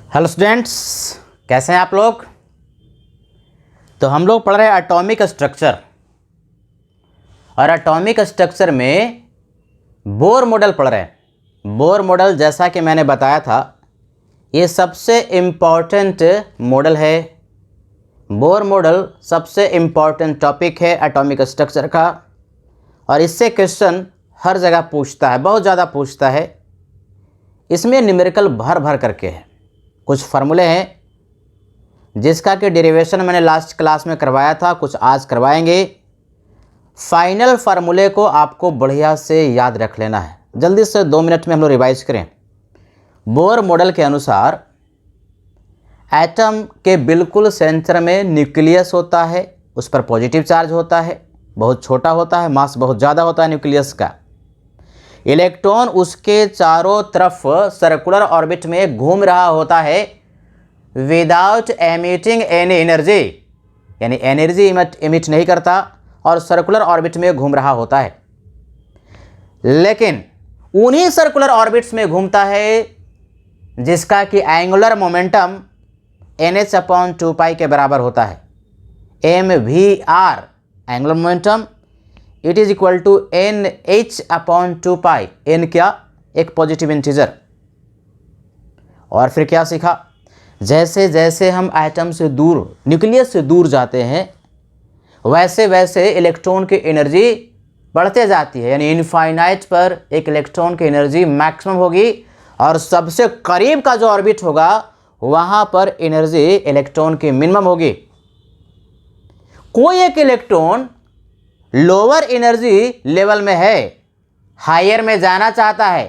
Hello students, कैसे हैं आप लोग। तो हम लोग पढ़ रहे हैं एटॉमिक स्ट्रक्चर, और एटॉमिक स्ट्रक्चर में बोर मॉडल पढ़ रहे हैं। बोर मॉडल जैसा कि मैंने बताया था, ये सबसे इम्पॉर्टेंट मॉडल है। बोर मॉडल सबसे इम्पॉर्टेंट टॉपिक है एटॉमिक स्ट्रक्चर का, और इससे क्वेश्चन हर जगह पूछता है, बहुत ज़्यादा पूछता है। इसमें न्यूमेरिकल भर भर करके है। कुछ फार्मूले हैं जिसका कि डेरिवेशन मैंने लास्ट क्लास में करवाया था, कुछ आज करवाएंगे। फाइनल फार्मूले को आपको बढ़िया से याद रख लेना है। जल्दी से 2 मिनट में हम लोग रिवाइज करें। बोर मॉडल के अनुसार एटम के बिल्कुल सेंटर में न्यूक्लियस होता है, उस पर पॉजिटिव चार्ज होता है, बहुत छोटा होता है, मास बहुत ज़्यादा होता है न्यूक्लियस का। इलेक्ट्रॉन उसके चारों तरफ सर्कुलर ऑर्बिट में घूम रहा होता है विदाउट एमिटिंग एनी एनर्जी, यानी एनर्जी इमिट नहीं करता और सर्कुलर ऑर्बिट में घूम रहा होता है। लेकिन उन्हीं सर्कुलर ऑर्बिट्स में घूमता है जिसका कि एंगुलर मोमेंटम NH/2π के बराबर होता है। MVR angular momentum it is equal to NH/2π। n क्या? एक पॉजिटिव इंटीजर। और फिर क्या सीखा? जैसे जैसे हम एटम से दूर, न्यूक्लियस से दूर जाते हैं, वैसे वैसे इलेक्ट्रॉन की एनर्जी बढ़ते जाती है। यानी इनफाइनाइट पर एक इलेक्ट्रॉन की एनर्जी मैक्सिमम होगी, और सबसे करीब का जो ऑर्बिट होगा वहां पर एनर्जी इलेक्ट्रॉन की मिनिमम होगी। कोई एक इलेक्ट्रॉन लोअर एनर्जी लेवल में है, हायर में जाना चाहता है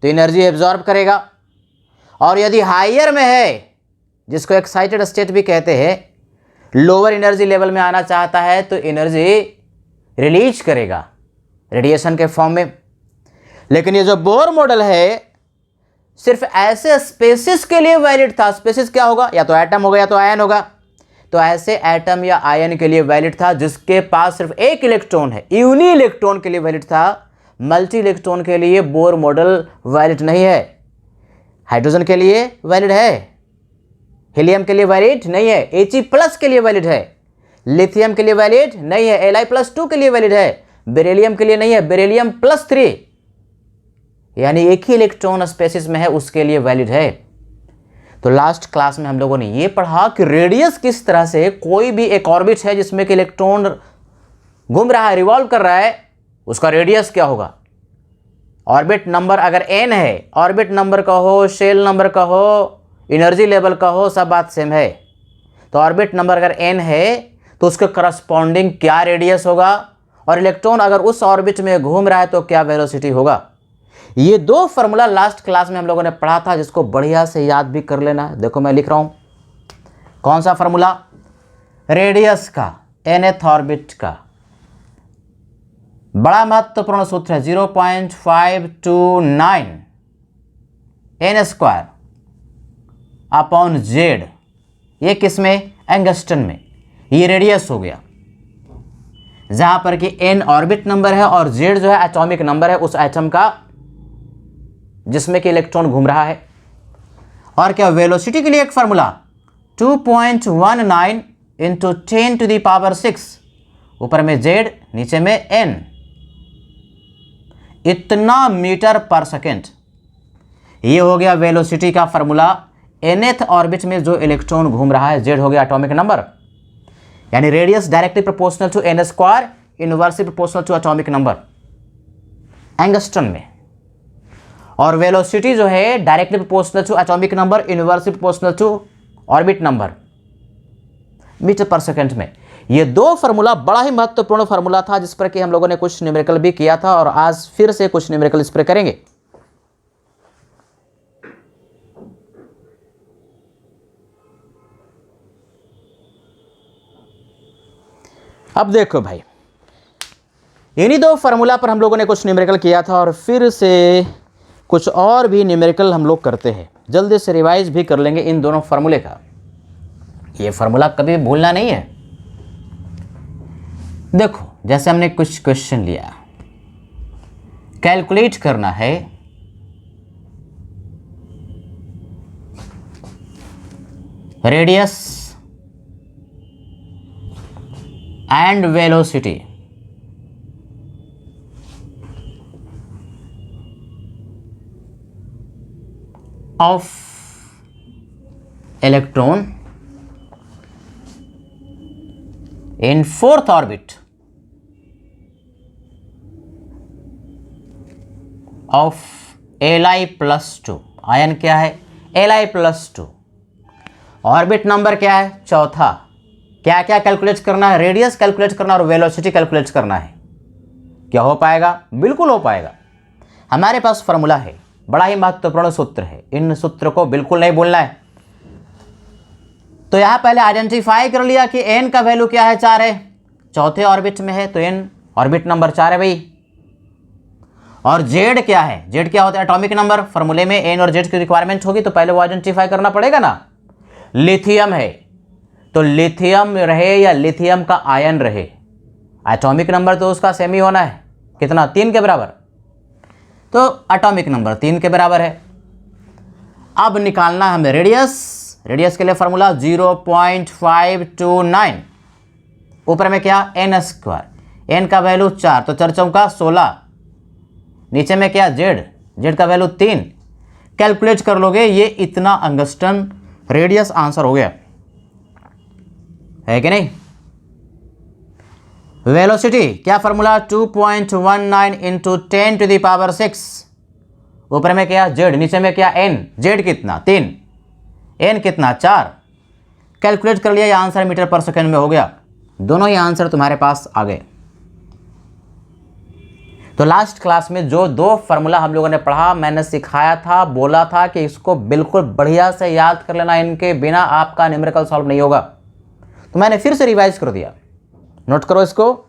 तो एनर्जी एब्जॉर्ब करेगा, और यदि हायर में है, जिसको एक्साइटेड स्टेट भी कहते हैं, लोअर एनर्जी लेवल में आना चाहता है तो एनर्जी रिलीज करेगा रेडिएशन के फॉर्म में। लेकिन ये जो बोर मॉडल है सिर्फ ऐसे स्पेसिस के लिए वैलिड था। स्पेसिस क्या होगा? या तो एटम होगा या तो आयन होगा। तो ऐसे एटम या आयन के लिए वैलिड था जिसके पास सिर्फ एक इलेक्ट्रॉन है, यूनी इलेक्ट्रॉन के लिए वैलिड था। मल्टी इलेक्ट्रॉन के लिए बोर मॉडल वैलिड नहीं है। हाइड्रोजन के लिए वैलिड है, हीलियम के लिए वैलिड नहीं है, He+ के लिए वैलिड है, लिथियम के लिए वैलिड नहीं है, Li+2 के लिए वैलिड है, बेरिलियम के लिए नहीं है, बेरिलियम+3 यानी एक ही इलेक्ट्रॉन स्पेसिस में है उसके लिए वैलिड है। तो लास्ट क्लास में हम लोगों ने ये पढ़ा कि रेडियस किस तरह से, कोई भी एक ऑर्बिट है जिसमें कि इलेक्ट्रॉन घूम रहा है, रिवॉल्व कर रहा है, उसका रेडियस क्या होगा। ऑर्बिट नंबर अगर n है, ऑर्बिट नंबर का हो, शेल नंबर का हो, एनर्जी लेवल का हो, सब बात सेम है। तो ऑर्बिट नंबर अगर n है तो उसके करस्पॉन्डिंग क्या रेडियस होगा, और इलेक्ट्रॉन अगर उस ऑर्बिट में घूम रहा है तो क्या वेलोसिटी होगा। ये 2 फार्मूला लास्ट क्लास में हम लोगों ने पढ़ा था, जिसको बढ़िया से याद भी कर लेना है। देखो मैं लिख रहा हूं, कौन सा फार्मूला? रेडियस का, nth ऑर्बिट का बड़ा महत्वपूर्ण सूत्र है 0.529 n²/z। ये किसमें? एंगस्टन में। ये रेडियस हो गया, जहां पर कि n ऑर्बिट नंबर है और z जो है एटॉमिक नंबर है उस एटम का जिसमें कि इलेक्ट्रॉन घूम रहा है। और क्या? वेलोसिटी के लिए एक फार्मूला 2.19 × 10⁶, ऊपर में z नीचे में n, इतना मीटर पर सेकेंड। ये हो गया वेलोसिटी का फार्मूला। nth ऑर्बिट में जो इलेक्ट्रॉन घूम रहा है, z हो गया एटॉमिक नंबर, यानी radius directly proportional to n², inversely proportional to atomic number angstrom में। और वेलोसिटी जो है directly proportional to atomic number, inversely proportional to orbit number metre पर सेकंड में। ये 2 फार्मूला बड़ा ही महत्वपूर्ण फार्मूला था, जिस पर कि हम लोगों ने कुछ न्यूमेरिकल भी किया था, और आज फिर से कुछ न्यूमेरिकल इस पर करेंगे। अब देखो भाई, इन्हीं 2 फार्मूला पर हम लोगों ने कुछ न्यूमेरिकल किया था, और फिर से कुछ और भी न्यूमेरिकल हम लोग करते हैं। जल्दी से रिवाइज भी कर लेंगे इन दोनों फार्मूले का। ये फार्मूला कभी भूलना नहीं है। देखो, जैसे हमने कुछ क्वेश्चन लिया, कैलकुलेट करना है radius and velocity of electron in fourth orbit of Li+2। Ion क्या है? Li+2। ऑर्बिट नंबर क्या है? चौथा। क्या क्या कैलकुलेट करना है? रेडियस कैलकुलेट करना और वेलोसिटी कैलकुलेट करना है। क्या हो पाएगा? बिल्कुल हो पाएगा। हमारे पास फॉर्मूला है, बड़ा ही महत्वपूर्ण सूत्र है, इन सूत्र को बिल्कुल नहीं भूलना है। तो यहां पहले आइडेंटिफाई कर लिया कि n का वैल्यू क्या है? 4 है, चौथे ऑर्बिट में है, तो n ऑर्बिट नंबर 4 है भाई। और z क्या है? z क्या होता है? Atomic number. फॉर्मूले में n और z की रिक्वायरमेंट होगी तो पहले वो आइडेंटिफाई करना पड़ेगा ना। लिथियम है तो लिथियम रहे या लिथियम का आयन रहे, एटॉमिक नंबर तो उसका सेम ही होना है। कितना? 3 के बराबर। तो एटॉमिक नंबर 3 के बराबर है। अब निकालना है हमें रेडियस। रेडियस के लिए फॉर्मूला 0.529। ऊपर में क्या? n²। n का वैल्यू 4 तो 4 चौका 16। नीचे में क्या? z का वैल्यू 3। कैलकुलेट कर लोगे, ये इतना अंगस्टन रेडियस आंसर हो गया है कि नहीं। वेलोसिटी क्या फॉर्मूला? 2.19 इंटू 10⁶। ऊपर में क्या? z, नीचे में क्या? n। z कितना? 3। n कितना? 4। कैलकुलेट कर लिया, ये आंसर मीटर पर सेकंड में हो गया। दोनों ही आंसर तुम्हारे पास आ गए। तो लास्ट क्लास में जो 2 फार्मूला हम लोगों ने पढ़ा, मैंने सिखाया था, बोला था कि इसको बिल्कुल बढ़िया से याद कर लेना, इनके बिना आपका न्यूमेरिकल सॉल्व नहीं होगा। तो मैंने फिर से रिवाइज कर दिया, नोट करो इसको।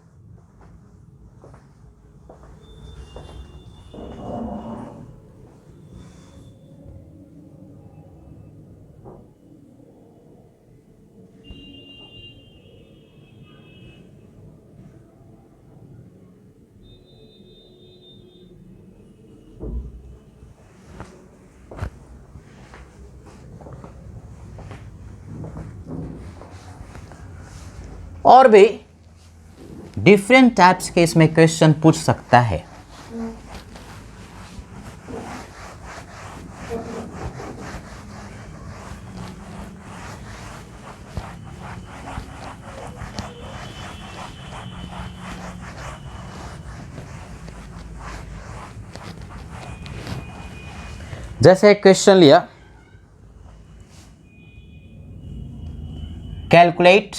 और भी डिफरेंट टाइप्स के इसमें क्वेश्चन पूछ सकता है। जैसे एक क्वेश्चन लिया, calculate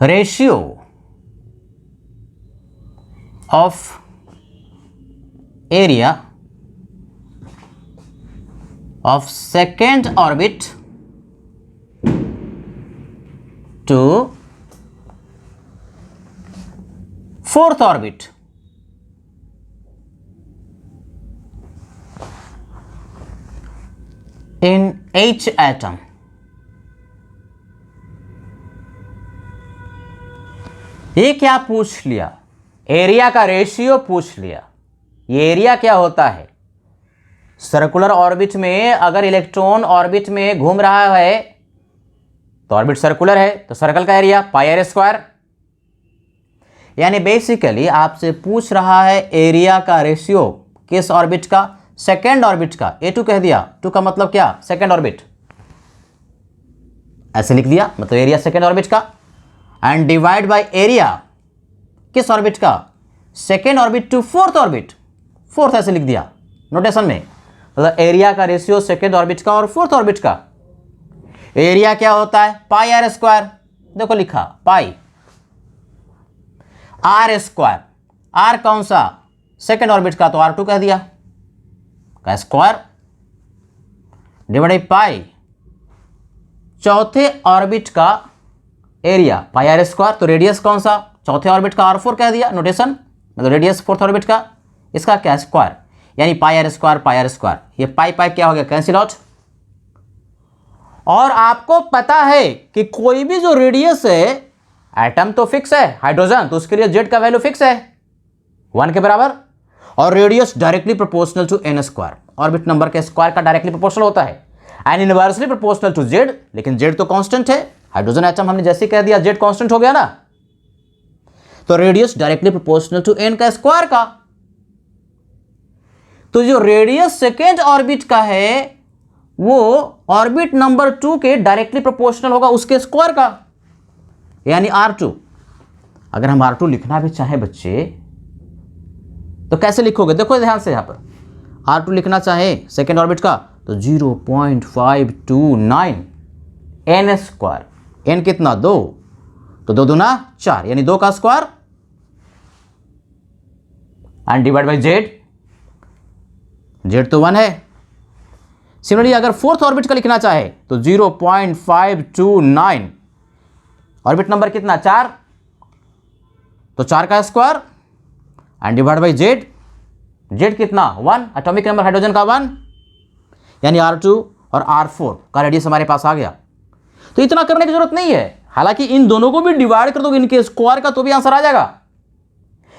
ratio of area of second orbit to fourth orbit in each atom। ये क्या पूछ लिया? एरिया का रेशियो पूछ लिया। ये एरिया क्या होता है? सर्कुलर ऑर्बिट में अगर इलेक्ट्रॉन ऑर्बिट में घूम रहा है तो ऑर्बिट सर्कुलर है, तो सर्कल का एरिया πr²। यानी बेसिकली आपसे पूछ रहा है एरिया का रेशियो किस ऑर्बिट का? सेकेंड ऑर्बिट का। A2 कह दिया, 2 का मतलब क्या? सेकेंड ऑर्बिट, ऐसे लिख दिया, मतलब एरिया सेकेंड ऑर्बिट का। एंड डिवाइड बाय एरिया किस ऑर्बिट का? Second orbit to fourth orbit. Fourth ऐसे लिख दिया नोटेशन में, मतलब एरिया का रेशियो सेकेंड ऑर्बिट का और फोर्थ ऑर्बिट का। एरिया क्या होता है? πr²। देखो लिखा पाई r²। r कौन सा? सेकेंड ऑर्बिट का, तो r2 कह दिया का स्क्वायर डिवाइड पाई चौथे ऑर्बिट का एरिया πr²। तो रेडियस कौन सा? चौथे ऑर्बिट का, r4 कह दिया नोटेशन, मतलब रेडियस फोर्थ ऑर्बिट का, इसका क्या? स्क्वायर, यानी πr²। ये पाई क्या हो गया? Cancel out. और आपको पता है कि कोई भी जो रेडियस है, एटम तो फिक्स है हाइड्रोजन, तो उसके लिए z का वैल्यू फिक्स है 1 के बराबर, और radius directly proportional to n²। Orbit number के स्क्वायर का डायरेक्टली प्रोपोर्शनल होता है and inversely proportional to Z, लेकिन जेड तो कांस्टेंट है, हाइड्रोजन एटम हमने जैसे कह दिया जेड कांस्टेंट हो गया ना, तो radius directly proportional to N का स्क्वायर का। तो जो रेडियस सेकेंड ऑर्बिट का है वो ऑर्बिट नंबर 2 के डायरेक्टली प्रोपोर्शनल होगा उसके स्क्वायर का, यानी R2। अगर हम R2 लिखना भी चाहे बच्चे तो कैसे लिखोगे, देखो ध्यान से, यहां पर R2 लिखना चाहे सेकेंड ऑर्बिट का तो 0.529 n स्क्वायर, n कितना 2, तो 2 दूना 4 यानी 2 का square and divide by Z, Z तो 1 है। सिमिलरली अगर फोर्थ ऑर्बिट का लिखना चाहे तो 0.529, ऑर्बिट नंबर कितना 4, तो 4 का square and divide by Z, Z कितना 1, एटॉमिक नंबर हाइड्रोजन का 1, यानी R2 और R4 का रेडियस हमारे पास आ गया। तो इतना करने की जरूरत नहीं है, हालांकि इन दोनों को भी डिवाइड कर दो इनके स्क्वायर का तो भी आंसर आ जाएगा,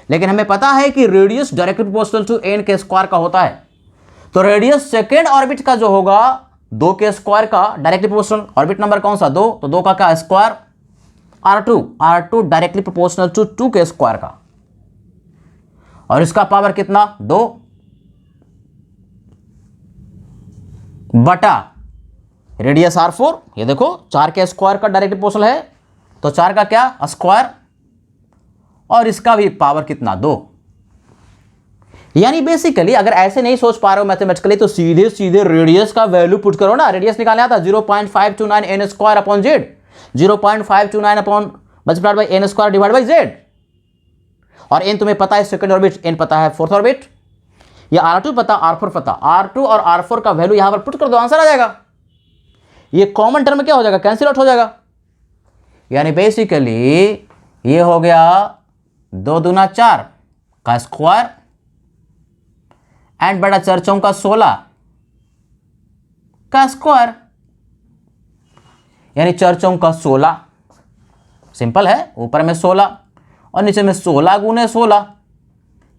लेकिन हमें पता है कि radius directly proportional to N के स्क्वायर का होता है। तो रेडियस सेकेंड ऑर्बिट का जो होगा 2 के स्क्वायर का डायरेक्टली प्रोपोर्शनल, ऑर्बिट नंबर कौन सा 2, तो 2 का क्या square R2 directly proportional to 2 के स्क्वायर का, और इसका पावर कितना 2 बटा रेडियस R4, ये देखो 4 के स्क्वायर का डायरेक्टली प्रोपोर्शनल है तो 4 का क्या स्क्वायर, और इसका भी पावर कितना 2। यानी बेसिकली अगर ऐसे नहीं सोच पा रहे हो मैथमेटिकली तो सीधे सीधे रेडियस का वैल्यू पुट करो ना, रेडियस निकालने आता 0.529 n square upon Z, 0.529 upon multiplied by n square divide by Z, और n तुम्हें पता है सेकंड ऑर्बिट, n पता है फोर्थ ऑर्बिट, या R2 पता R4 पता, R2 और R4 का वैल्यू यहां पर पुट कर दो आंसर आ जाएगा। ये कॉमन टर्म क्या हो जाएगा, कैंसिल आउट हो जाएगा, यानी बेसिकली ये हो गया 2 दूना 4 का स्क्वायर एंड बड़ा 4 चौका 16 का स्क्वायर, यानी 4 चौका 16, सिंपल है, ऊपर में 16 और नीचे में 16 गुने 16,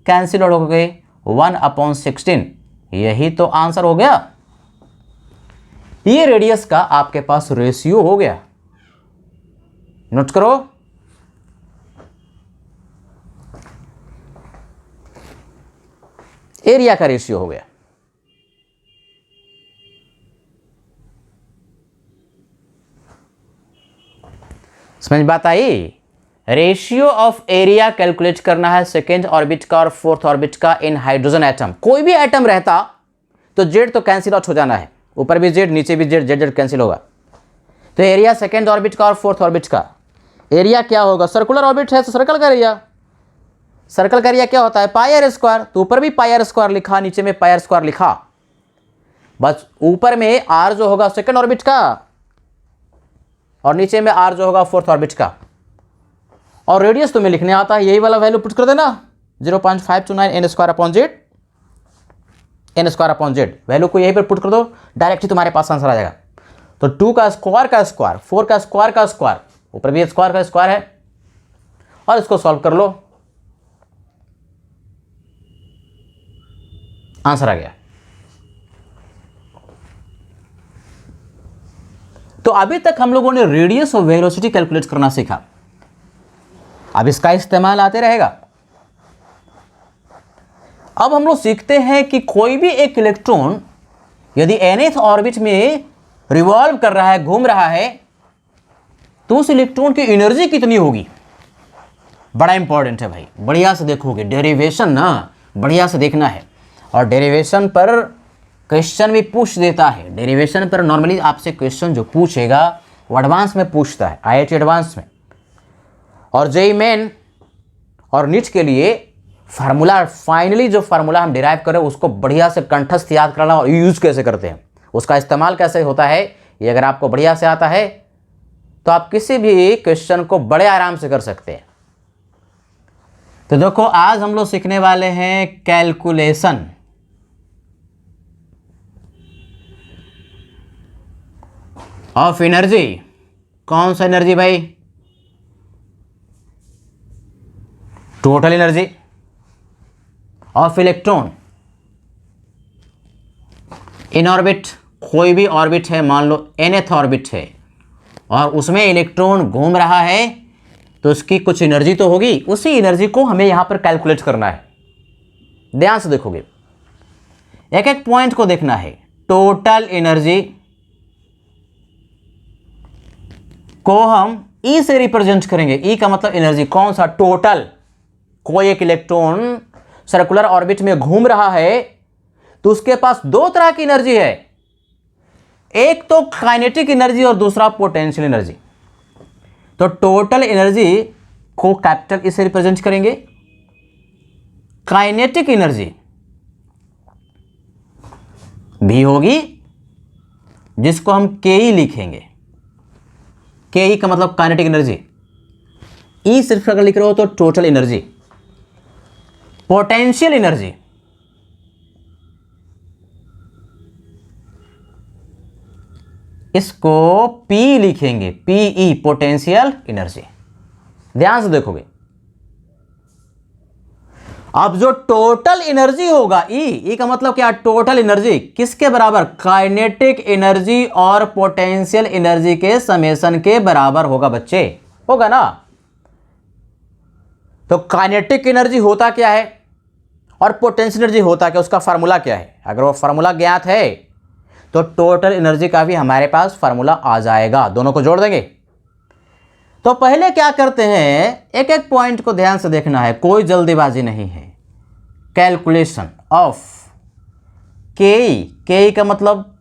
कैंसिल आउट हो गए 1/16, यही तो आंसर हो गया। ये रेडियस का आपके पास रेशियो हो गया, नोट करो। एरिया का रेशियो हो गया। समझ बात आई? रेशियो ऑफ एरिया कैलकुलेट करना है सेकेंड ऑर्बिट का और फोर्थ ऑर्बिट का इन हाइड्रोजन एटम। कोई भी एटम रहता तो जेड तो कैंसिल आउट हो जाना है, ऊपर भी जेड नीचे भी जेड, जेड जेड कैंसिल होगा। तो एरिया सेकेंड ऑर्बिट का और फोर्थ ऑर्बिट का एरिया क्या होगा, सर्कुलर ऑर्बिट है तो सर्कल का एरिया, सर्कल का एरिया क्या होता है पाई आर स्क्वायर, तो ऊपर भी पाई आर स्क्वायर लिखा नीचे में पाई आर स्क्वायर लिखा, बस ऊपर में आर जो होगा सेकेंड ऑर्बिट का और नीचे में आर जो होगा फोर्थ ऑर्बिट का, और रेडियस तुम्हें लिखने आता है, यही वाला वैल्यू पुट कर देना 0.529 n square upon Z, n square upon Z, value को यहीं पर पुट कर दो, डायरेक्टली तुम्हारे पास आंसर आ जाएगा। तो 2 का स्क्वायर का स्क्वायर, 4 का स्क्वायर का स्क्वायर, ऊपर भी स्क्वायर का स्क्वायर है, और इसको सॉल्व कर लो, आंसर आ गया। तो अभी तक हम लोगों ने रेडियस और वेलोसिटी कैलकुलेट करना सीखा, अब इसका इस्तेमाल आते रहेगा। अब हम लोग सीखते हैं कि कोई भी एक इलेक्ट्रॉन यदि nth ऑर्बिट में रिवॉल्व कर रहा है, घूम रहा है, तो उस इलेक्ट्रॉन की एनर्जी कितनी होगी। बड़ा इंपॉर्टेंट है भाई, बढ़िया से देखोगे, डेरिवेशन ना बढ़िया से देखना है, और डेरिवेशन पर क्वेश्चन भी पूछ देता है। डेरिवेशन पर नॉर्मली आपसे क्वेश्चन जो पूछेगा वो एडवांस में पूछता है, IIT एडवांस में, और जेईई मेन और नीट के लिए फार्मूला, फाइनली जो फार्मूला हम डिराइव करें उसको बढ़िया से कंठस्थ याद करना, और यूज कैसे करते हैं, उसका इस्तेमाल कैसे होता है, ये अगर आपको बढ़िया से आता है तो आप किसी भी क्वेश्चन को बड़े आराम से कर सकते हैं। तो देखो आज हम लोग सीखने वाले हैं कैलकुलेशन ऑफ एनर्जी। कौन सा एनर्जी भाई, total energy of electron in orbit, कोई भी ऑर्बिट है, मान लो nth ऑर्बिट है और उसमें इलेक्ट्रॉन घूम रहा है, तो उसकी कुछ एनर्जी तो होगी, उसी एनर्जी को हमें यहां पर कैलकुलेट करना है। ध्यान से देखोगे, एक एक पॉइंट को देखना है। टोटल एनर्जी को हम ई से रिप्रेजेंट करेंगे। ई का मतलब एनर्जी, कौन सा? टोटल। कोई एक इलेक्ट्रॉन सर्कुलर ऑर्बिट में घूम रहा है तो उसके पास दो तरह की एनर्जी है, एक तो काइनेटिक एनर्जी और दूसरा पोटेंशियल एनर्जी। तो टोटल एनर्जी को कैपिटल ई से रिप्रेजेंट करेंगे। काइनेटिक एनर्जी भी होगी जिसको हम के ई लिखेंगे। के ई का मतलब काइनेटिक एनर्जी, ई सिर्फ अगर लिख रहे हो तो टोटल एनर्जी। पोटेंशियल एनर्जी इसको पी लिखेंगे, पीई, पोटेंशियल एनर्जी। ध्यान से देखोगे, अब जो टोटल एनर्जी होगा ई का मतलब क्या? टोटल एनर्जी किसके बराबर? काइनेटिक एनर्जी और पोटेंशियल एनर्जी के समेशन के बराबर होगा बच्चे, होगा ना। तो काइनेटिक एनर्जी होता क्या है और पोटेंशियल एनर्जी होता क्या, उसका फार्मूला क्या है? अगर वो फार्मूला ज्ञात है तो टोटल एनर्जी का भी हमारे पास फार्मूला आ जाएगा, दोनों को जोड़ देंगे। तो पहले क्या करते हैं, एक एक पॉइंट को ध्यान से देखना है, कोई जल्दीबाजी नहीं है। कैलकुलेशन ऑफ के का मतलब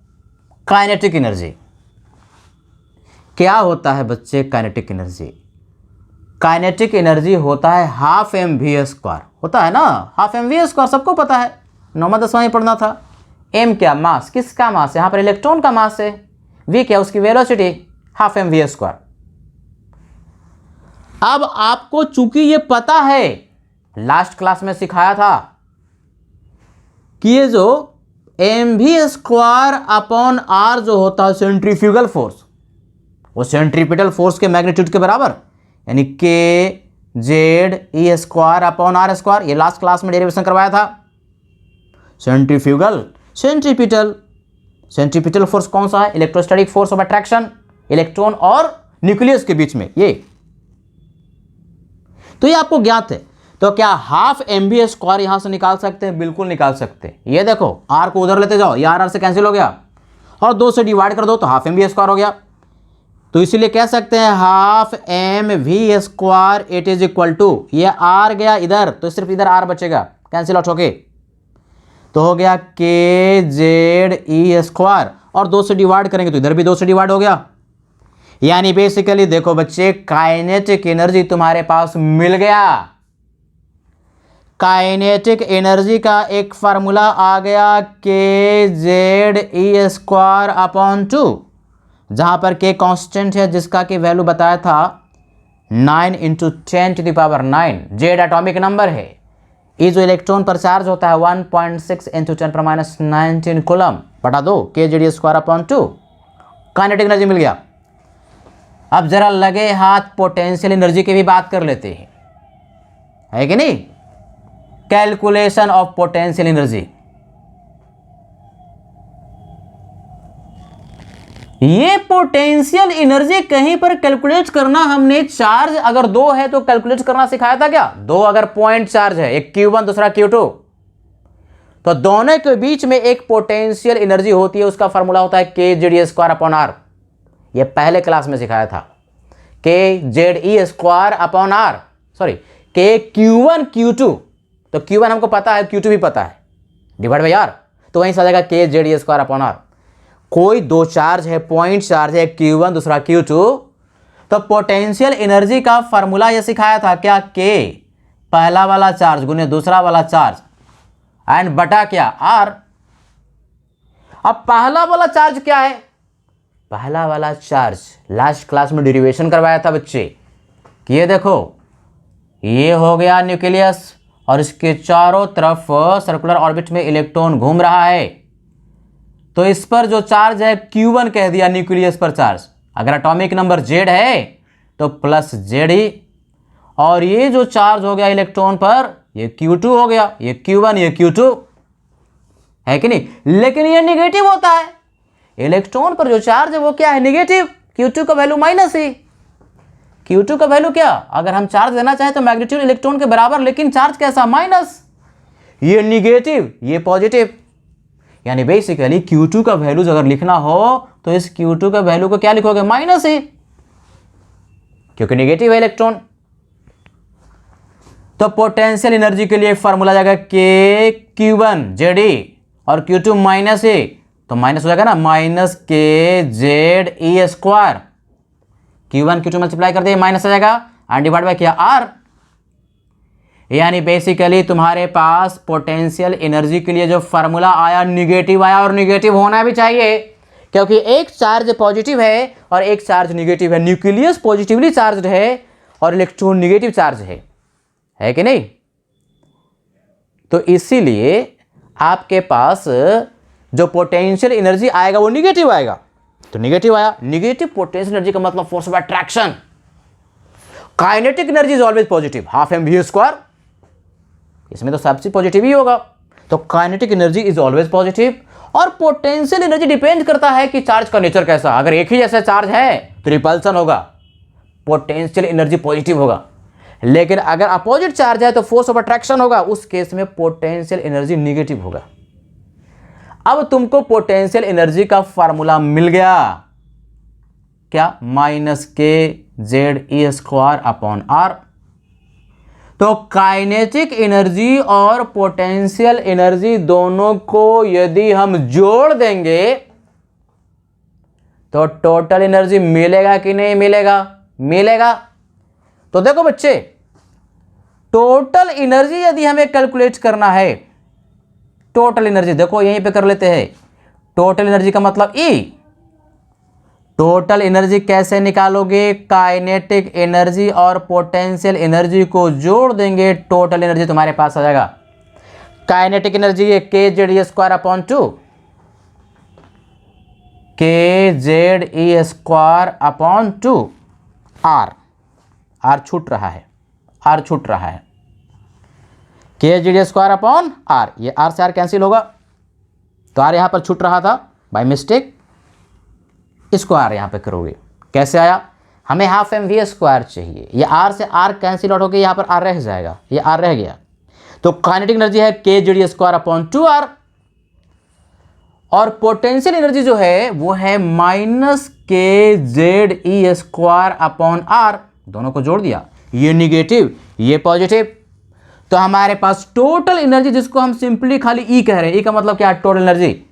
काइनेटिक एनर्जी। क्या होता है बच्चे काइनेटिक एनर्जी? काइनेटिक एनर्जी होता है हाफ mv², होता है ना, हाफ mv², सबको पता है, 9वां 10वां में पढ़ना था। m क्या? मास। किसका मास? यहां पर इलेक्ट्रॉन का मास है। v क्या? उसकी वेलोसिटी, हाफ mv²। अब आपको चूंकि ये पता है, लास्ट क्लास में सिखाया था कि ये जो mv²/r जो होता है सेंट्रीफ्यूगल फोर्स, वो सेंट्रीपिटल फोर्स के मैग्नीट्यूड के बराबर, यानी kZe²/r²। ये लास्ट क्लास में डेरिवेशन करवाया था। सेंट्रीफ्यूगल, सेंट्रीपिटल फोर्स कौन सा है? Electrostatic force of attraction, electron और न्यूक्लियस के बीच में, ये तो ये आपको ज्ञात है। तो क्या हाफ mv² यहां से निकाल सकते हैं? बिल्कुल निकाल सकते हैं। ये देखो, r को उधर लेते जाओ, ये r से कैंसिल हो गया और 2 से डिवाइड कर दो तो हाफ mv² हो गया। तो इसीलिए कह सकते हैं half mv², it is equal to, ये r गया इधर तो सिर्फ इधर r बचेगा, कैंसिल आउट होके, तो हो गया kZe² और 2 से डिवाइड करेंगे तो इधर भी 2 से डिवाइड हो गया। यानी बेसिकली देखो बच्चे, काइनेटिक एनर्जी तुम्हारे पास मिल गया। काइनेटिक एनर्जी का एक फार्मूला आ गया kZe²/2, जहां पर k कांस्टेंट है जिसका की वैल्यू बताया था 9 × 10⁻⁹। Z एटॉमिक नंबर है। ये जो इलेक्ट्रॉन पर चार्ज होता है 1.6 × 10⁻⁹ कूलम बटा 2 kZe²/2। काइनेटिक एनर्जी मिल गया। अब जरा लगे हाथ पोटेंशियल एनर्जी की भी बात कर लेते हैं, है कि नहीं? Calculation of potential energy. ये पोटेंशियल एनर्जी कहीं पर कैलकुलेट करना हमने, चार्ज अगर 2 है तो कैलकुलेट करना सिखाया था क्या? 2 अगर पॉइंट चार्ज है, एक Q1 दूसरा Q2, तो दोनों के बीच में एक पोटेंशियल एनर्जी होती है, उसका फार्मूला होता है kZe²/r। ये पहले क्लास में सिखाया था, kZe²/r, सॉरी kQ1 Q2, तो Q1 हमको पता है, Q2 भी पता है, डिवाइड बाई r, तो वहीं से आ जाएगा kZe²/r। कोई 2 चार्ज है, पॉइंट चार्ज है, Q1 दूसरा Q2, तो पोटेंशियल एनर्जी का फार्मूला ये सिखाया था क्या? k पहला वाला चार्ज गुने दूसरा वाला चार्ज एंड बटा क्या? r। अब पहला वाला चार्ज क्या है? पहला वाला चार्ज लास्ट क्लास में डेरिवेशन करवाया था बच्चे, कि ये देखो, ये हो गया न्यूक्लियस और इसके चारों तरफ सर्कुलर ऑर्बिट में इलेक्ट्रॉन घूम रहा है, तो इस पर जो चार्ज है Q1 कह दिया, न्यूक्लियस पर चार्ज। अगर एटॉमिक नंबर Z है तो प्लस Ze, और ये जो चार्ज हो गया इलेक्ट्रॉन पर, ये Q2 हो गया, ये Q1 ये Q2। है कि नहीं, लेकिन ये निगेटिव होता है। इलेक्ट्रॉन पर जो चार्ज है वो क्या है, निगेटिव। Q2 का वैल्यू माइनस है। Q2 का वैल्यू क्या, अगर हम चार्ज देना चाहें तो मैग्नीट्यूड इलेक्ट्रॉन के बराबर, लेकिन चार्ज कैसा, माइनस। ये निगेटिव, ये पॉजिटिव। यानी बेसिकली Q2 का वैल्यूज अगर लिखना हो तो इस Q2 का वैल्यू को क्या लिखोगे, माइनस ही, क्योंकि निगेटिव है इलेक्ट्रॉन। तो पोटेंशियल एनर्जी के लिए फॉर्मूला जाएगा KQ1ZE और Q2 माइनस है, तो माइनस हो जाएगा ना, minus KZE²। Q1 Q2 multiply कर दिए, माइनस आ जाएगा, और डिवाइड बाय किया R। यानी बेसिकली तुम्हारे पास पोटेंशियल एनर्जी के लिए जो फॉर्मूला आया निगेटिव आया, और निगेटिव होना भी चाहिए क्योंकि एक चार्ज पॉजिटिव है और एक चार्ज निगेटिव है। न्यूक्लियस पॉजिटिवली चार्ज्ड है और इलेक्ट्रॉन निगेटिव चार्ज है कि नहीं। तो इसीलिए आपके पास जो पोटेंशियल एनर्जी आएगा वो निगेटिव आएगा। तो निगेटिव आया, निगेटिव पोटेंशियल एनर्जी का मतलब force of attraction. Kinetic energy is always positive, half mv², इसमें तो सबसे पॉजिटिव ही होगा। तो kinetic energy is always positive, और पोटेंशियल एनर्जी डिपेंड करता है कि चार्ज का नेचर कैसा। अगर एक ही जैसा चार्ज है तो रिपल्सन होगा, पोटेंशियल एनर्जी पॉजिटिव होगा, लेकिन अगर अपोजिट चार्ज है तो फोर्स ऑफ अट्रैक्शन होगा, उस केस में पोटेंशियल एनर्जी निगेटिव होगा। अब तुमको पोटेंशियल एनर्जी का फॉर्मूला मिल गया, क्या, -KZE²/R। तो काइनेटिक एनर्जी और पोटेंशियल एनर्जी दोनों को यदि हम जोड़ देंगे तो टोटल एनर्जी मिलेगा कि नहीं मिलेगा, मिलेगा। तो देखो बच्चे, टोटल एनर्जी यदि हमें कैलकुलेट करना है, टोटल एनर्जी देखो यहीं पे कर लेते हैं। टोटल एनर्जी का मतलब E। टोटल एनर्जी कैसे निकालोगे, काइनेटिक एनर्जी और पोटेंशियल एनर्जी को जोड़ देंगे, टोटल एनर्जी तुम्हारे पास आ जाएगा। काइनेटिक एनर्जी है KZE²/2, KZE²/2 R छूट रहा है, R छूट रहा है, KZE²/R। ये R से R कैंसिल होगा, तो R यहां पर छूट रहा था बाय मिस्टेक, इसको R यहां पे करोगे। कैसे आया, हमें हाफ mv² चाहिए, ये R से R कैंसिल आउट होकर यहां पर R रह जाएगा, ये R रह गया। तो काइनेटिक एनर्जी है KZE²/2R, और पोटेंशियल एनर्जी जो है वो है -KZE²/R। दोनों को जोड़ दिया, ये निगेटिव ये पॉजिटिव। तो हमारे पास टोटल एनर्जी, जिसको हम सिंपली खाली E कह रहे हैं, E का मतलब क्या है, टोटल एनर्जी।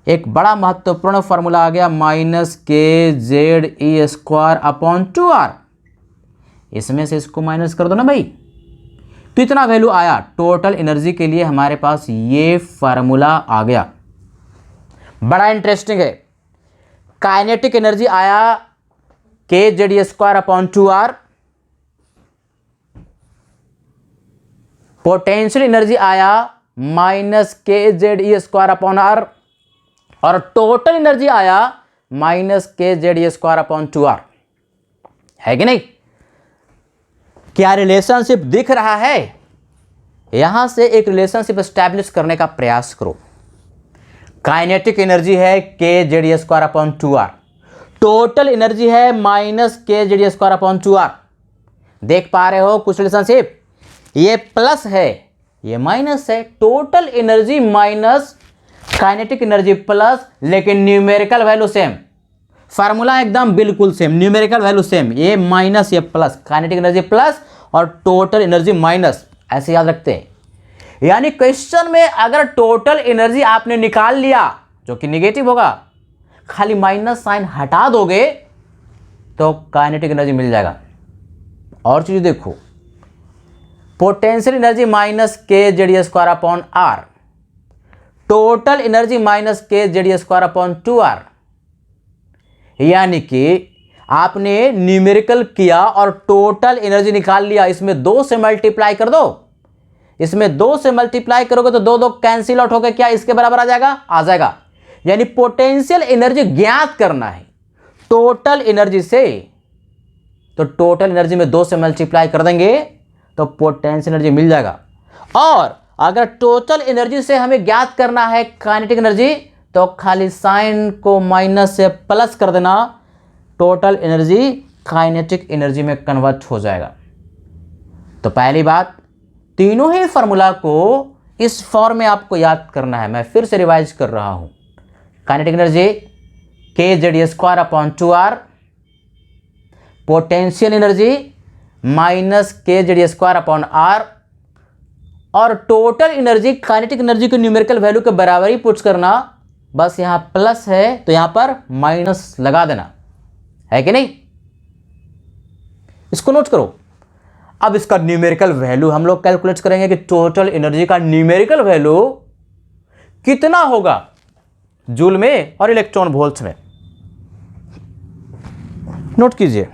एक बड़ा महत्वपूर्ण फॉर्मूला आ गया, -KZE²/2R। इसमें से इसको माइनस कर दो ना भाई, तो इतना वैल्यू आया। टोटल एनर्जी के लिए हमारे पास ये फॉर्मूला आ गया। बड़ा इंटरेस्टिंग है। काइनेटिक एनर्जी आया KZE²/2R, पोटेंशियल एनर्जी आया -KZE²/R, और टोटल एनर्जी आया -KZE²/2R। है कि नहीं। क्या रिलेशनशिप दिख रहा है, यहां से एक रिलेशनशिप एस्टैब्लिश करने का प्रयास करो। काइनेटिक एनर्जी है KZE²/2R, टोटल एनर्जी है -KZE²/2R। देख पा रहे हो कुछ रिलेशनशिप, ये प्लस है ये माइनस है। Total energy minus kinetic energy plus, लेकिन न्यूमेरिकल वैल्यू सेम, फार्मूला एकदम बिल्कुल सेम, न्यूमेरिकल वैल्यू सेम। ये माइनस ये प्लस, काइनेटिक एनर्जी प्लस और टोटल एनर्जी माइनस, ऐसे याद रखते हैं। यानी क्वेश्चन में अगर टोटल एनर्जी आपने निकाल लिया जो कि निगेटिव होगा, खाली माइनस साइन हटा दोगे तो काइनेटिक एनर्जी मिल जाएगा। और चीज देखो, potential energy -KZE²/R, total energy -KZE²/2R। यानी कि आपने न्यूमेरिकल किया और टोटल एनर्जी निकाल लिया, इसमें 2 से मल्टीप्लाई कर दो, इसमें 2 से मल्टीप्लाई करोगे तो 2 कैंसिल आउट होकर क्या इसके बराबर आ जाएगा, आ जाएगा। यानी पोटेंशियल एनर्जी ज्ञात करना है टोटल एनर्जी से, तो टोटल एनर्जी में 2 से मल्टीप्लाई कर देंगे तो पोटेंशियल एनर्जी मिल जाएगा। और अगर टोटल एनर्जी से हमें ज्ञात करना है काइनेटिक एनर्जी तो खाली साइन को माइनस से प्लस कर देना, टोटल एनर्जी काइनेटिक एनर्जी में कन्वर्ट हो जाएगा। तो पहली बात, तीनों ही फॉर्मूला को इस फॉर्म में आपको याद करना है। मैं फिर से रिवाइज कर रहा हूं। Kinetic energy kZ²/2R, potential energy -kZ²/R, और टोटल एनर्जी काइनेटिक एनर्जी के न्यूमेरिकल वैल्यू के बराबर ही पुट करना। बस यहां प्लस है तो यहां पर माइनस लगा देना, है कि नहीं? इसको नोट करो। अब इसका न्यूमेरिकल वैल्यू हम लोग कैलकुलेट करेंगे कि टोटल एनर्जी का न्यूमेरिकल वैल्यू कितना होगा जूल में और इलेक्ट्रॉन वोल्ट्स में। नोट कीजिए।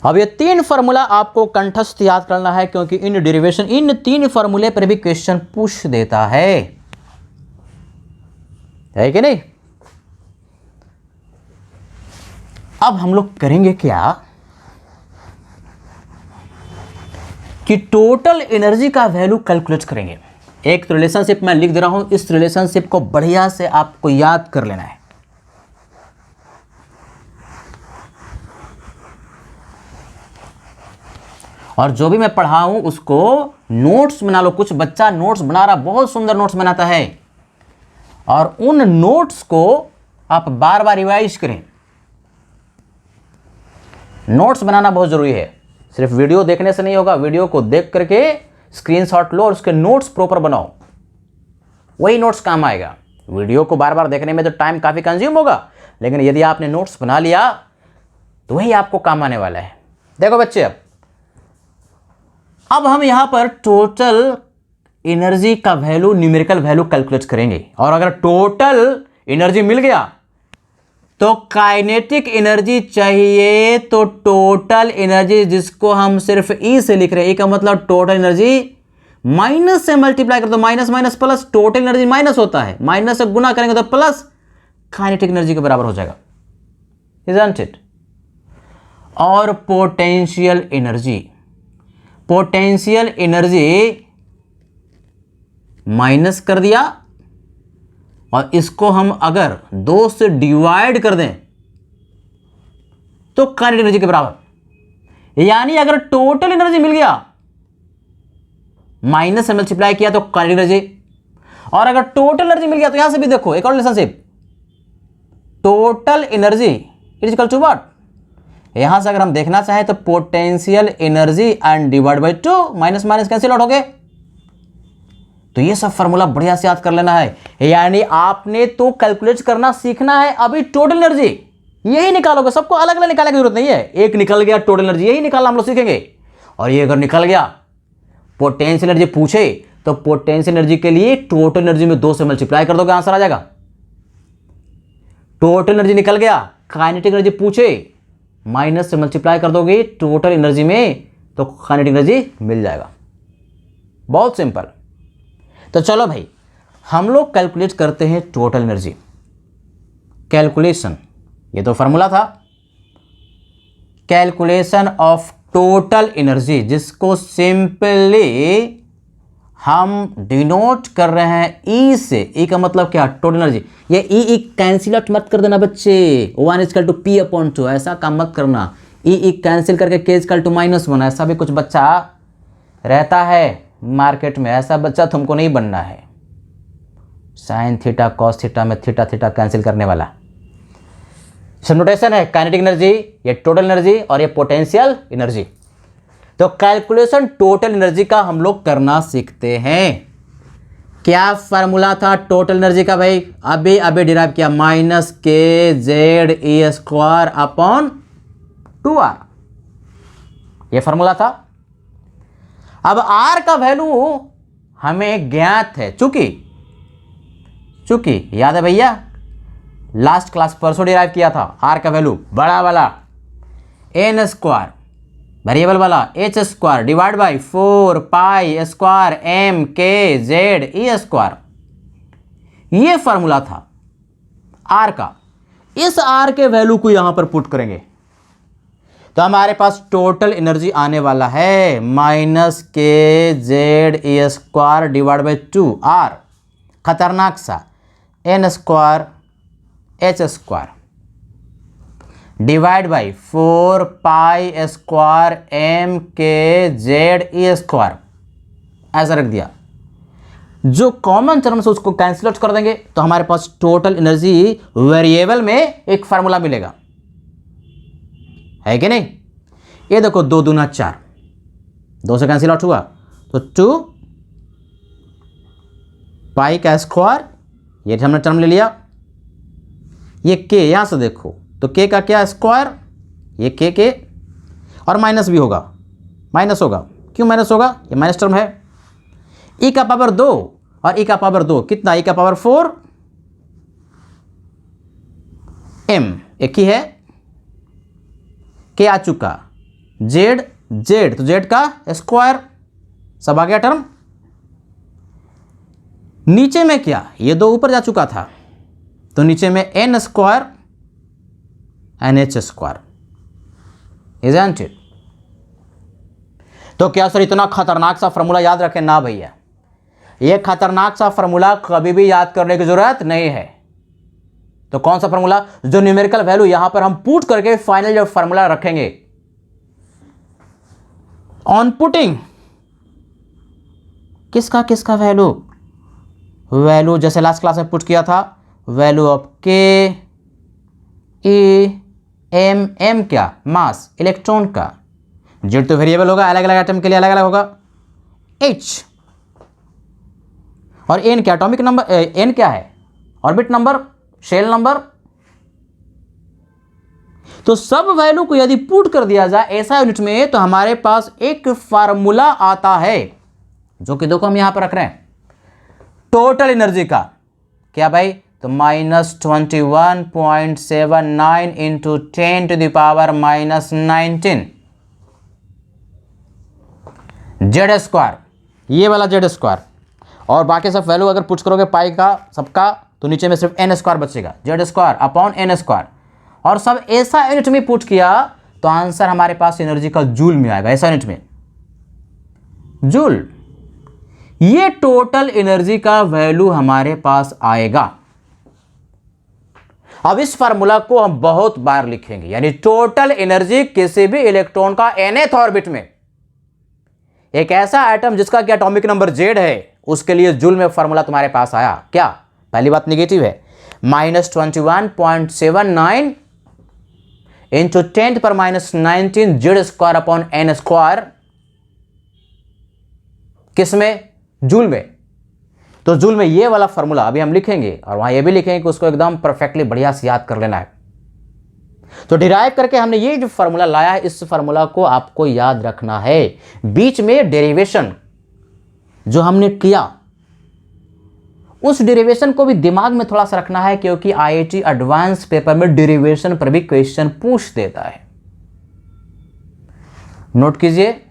अब ये तीन फॉर्मूला आपको कंठस्थ याद करना है, क्योंकि इन डेरिवेशन, इन तीन फॉर्मूले पर भी क्वेश्चन पूछ देता है कि नहीं? अब हम लोग करेंगे क्या कि टोटल एनर्जी का वैल्यू कैलकुलेट करेंगे। एक रिलेशनशिप मैं लिख दे रहा हूं, इस रिलेशनशिप को बढ़िया से आपको याद कर लेना है। और जो भी मैं पढ़ाऊं उसको नोट्स बना लो। कुछ बच्चा नोट्स बना रहा, बहुत सुंदर नोट्स बनाता है, और उन नोट्स को आप बार बार रिवाइज करें। नोट्स बनाना बहुत जरूरी है, सिर्फ वीडियो देखने से नहीं होगा। वीडियो को देख करके स्क्रीनशॉट लो और उसके नोट्स प्रॉपर बनाओ, वही नोट्स काम आएगा। वीडियो को बार बार देखने में तो टाइम काफ़ी कंज्यूम होगा, लेकिन यदि आपने नोट्स बना लिया तो वही आपको काम आने वाला है। देखो बच्चे, अब हम यहां पर टोटल एनर्जी का वैल्यू, न्यूमेरिकल वैल्यू कैलकुलेट करेंगे। और अगर टोटल एनर्जी मिल गया तो काइनेटिक एनर्जी चाहिए, तो टोटल एनर्जी जिसको हम सिर्फ ई से लिख रहे हैं, ई का मतलब टोटल एनर्जी माइनस से मल्टीप्लाई कर दो, minus minus plus, total energy minus होता है, माइनस से गुना करेंगे तो प्लस काइनेटिक एनर्जी के बराबर हो जाएगा, इजंट इट? और potential energy, potential energy minus कर दिया, और इसको हम अगर 2 से डिवाइड कर दें तो काइनेटिक एनर्जी के बराबर। यानी अगर टोटल एनर्जी मिल गया, माइनस से मल्टीप्लाई किया तो काइनेटिक एनर्जी, और अगर टोटल एनर्जी मिल गया तो यहां से भी देखो एक और relationship, total energy is equal to what? यहां से अगर हम देखना चाहें तो potential energy and divide by 2, minus minus cancel out हो गए। तो ये सब फॉर्मूला बढ़िया से याद कर लेना है। यानी आपने तो कैलकुलेट करना सीखना है। अभी टोटल एनर्जी यही निकालोगे, सबको अलग अलग निकालने की जरूरत नहीं है। एक निकल गया टोटल एनर्जी, यही निकालना हम लोग सीखेंगे। और ये अगर निकल गया पोटेंशियल एनर्जी पूछे तो पोटेंशियल एनर्जी के लिए टोटल एनर्जी में 2 से मल्टीप्लाई कर दोगे, आंसर आ जाएगा। टोटल एनर्जी निकल गया, काइनेटिक एनर्जी पूछे, माइनस से मल्टीप्लाई कर दोगे टोटल एनर्जी में तो काइनेटिक एनर्जी मिल जाएगा। बहुत सिंपल। तो चलो भाई, हम लोग कैलकुलेट करते हैं टोटल एनर्जी। कैलकुलेशन, ये तो फॉर्मूला था, कैलकुलेशन ऑफ टोटल एनर्जी, जिसको सिंपली हम डिनोट कर रहे हैं ई से। ई का मतलब क्या? Total energy. ये ई कैंसिल आउट मत कर देना बच्चे, 1/p/2, ऐसा काम मत करना। ई कैंसिल करके k=-1 ऐसा भी कुछ बच्चा रहता है मार्केट में, ऐसा बच्चा तुमको नहीं बनना है। साइन थीटा कॉस थीटा में थीटा थीटा कैंसिल करने वाला। नोटेशन है काइनेटिक एनर्जी, ये टोटल एनर्जी, और ये पोटेंशियल एनर्जी। तो कैलकुलेशन टोटल एनर्जी का हम लोग करना सीखते हैं। क्या फार्मूला था टोटल एनर्जी का भाई? अभी डिराइव किया, -kZe²/2R, ये फार्मूला था। अब R का वैल्यू हमें ज्ञात है, चूंकि याद है भैया, लास्ट क्लास परसों डिराइव किया था। R का वैल्यू बड़ा वाला n², वेरिएबल वाला h² डिवाइड बाई 4π²mkZe², ये फार्मूला था R का। इस आर के वैल्यू को यहां पर पुट करेंगे तो हमारे पास टोटल एनर्जी आने वाला है minus K Z A square divide by 2 R खतरनाक सा N square H square divide by 4 pi square M K Z A square, ऐसा रख दिया। जो कॉमन टर्म से उसको कैंसिल आउट कर देंगे तो हमारे पास टोटल एनर्जी वेरिएबल में एक फार्मूला मिलेगा, है कि नहीं। ये देखो 2 दूना 4, 2 से कैंसिल आउट हुआ तो 2 पाई का स्क्वायर, ये हमने टर्म ले लिया। ये के यहां से देखो तो के का क्या स्क्वायर, ये के और माइनस भी होगा, माइनस होगा, क्यों माइनस होगा, ये माइनस टर्म है। ई का पावर 2 और ई का पावर 2 कितना, ई का पावर 4 एम एक ही है, के आ चुका, जेड जेड तो जेड का स्क्वायर, सब आ गया टर्म। नीचे में क्या, ये 2 ऊपर जा चुका था तो नीचे में N square N H square, isn't it. तो क्या सर इतना खतरनाक सा फॉर्मूला याद रखें ना भैया, ये खतरनाक सा फॉर्मूला कभी भी याद करने की जरूरत नहीं है। तो कौन सा फॉर्मूला, जो न्यूमेरिकल वैल्यू यहां पर हम पुट करके फाइनल जो फॉर्मूला रखेंगे, ऑन पुटिंग किसका किसका वैल्यू, वैल्यू जैसे लास्ट क्लास में पुट किया था, वैल्यू ऑफ के ई एम, एम क्या मास इलेक्ट्रॉन का, जेड तो वेरिएबल होगा, अलग अलग एटम के लिए अलग अलग होगा, एच और एन क्या एटॉमिक नंबर, एन क्या है ऑर्बिट नंबर, शेल नंबर। तो सब वैल्यू को यदि पुट कर दिया जाए ऐसा यूनिट में तो हमारे पास एक फार्मूला आता है, जो कि देखो हम यहां पर रख रहे हैं टोटल एनर्जी का, क्या भाई, तो -21.79 इंटू 10⁻⁻19 जेड स्क्वायर, ये वाला जेड स्क्वायर। और बाकी सब वैल्यू अगर पुट करोगे पाई का सबका तो नीचे में सिर्फ एन स्क्वायर बचेगा, Z square upon N square. और सब ऐसा यूनिट में पुट किया तो आंसर हमारे पास एनर्जी का जूल में आएगा, ऐसा यूनिट में जूल। ये टोटल एनर्जी का वैल्यू हमारे पास आएगा। अब इस फार्मूला को हम बहुत बार लिखेंगे, यानी टोटल एनर्जी किसी भी इलेक्ट्रॉन का nth ऑर्बिट में, एक ऐसा एटम जिसका कि एटॉमिक नंबर जेड है, उसके लिए जूल में फार्मूला तुम्हारे पास आया। क्या, पहली बात नेगेटिव है, -21.79 into 10⁻⁻19 Z square upon N square, किसमें, जूल में। तो जूल में ये वाला फार्मूला अभी हम लिखेंगे और वहां ये भी लिखेंगे कि उसको एकदम परफेक्टली बढ़िया से याद कर लेना है। तो डिराइव करके हमने ये जो फार्मूला लाया है, इस फार्मूला को आपको याद रखना है। बीच में डेरिवेशन जो हमने किया उस डेरिवेशन को भी दिमाग में थोड़ा सा रखना है, क्योंकि आईआईटी एडवांस पेपर में डेरिवेशन पर भी क्वेश्चन पूछ देता है। नोट कीजिए,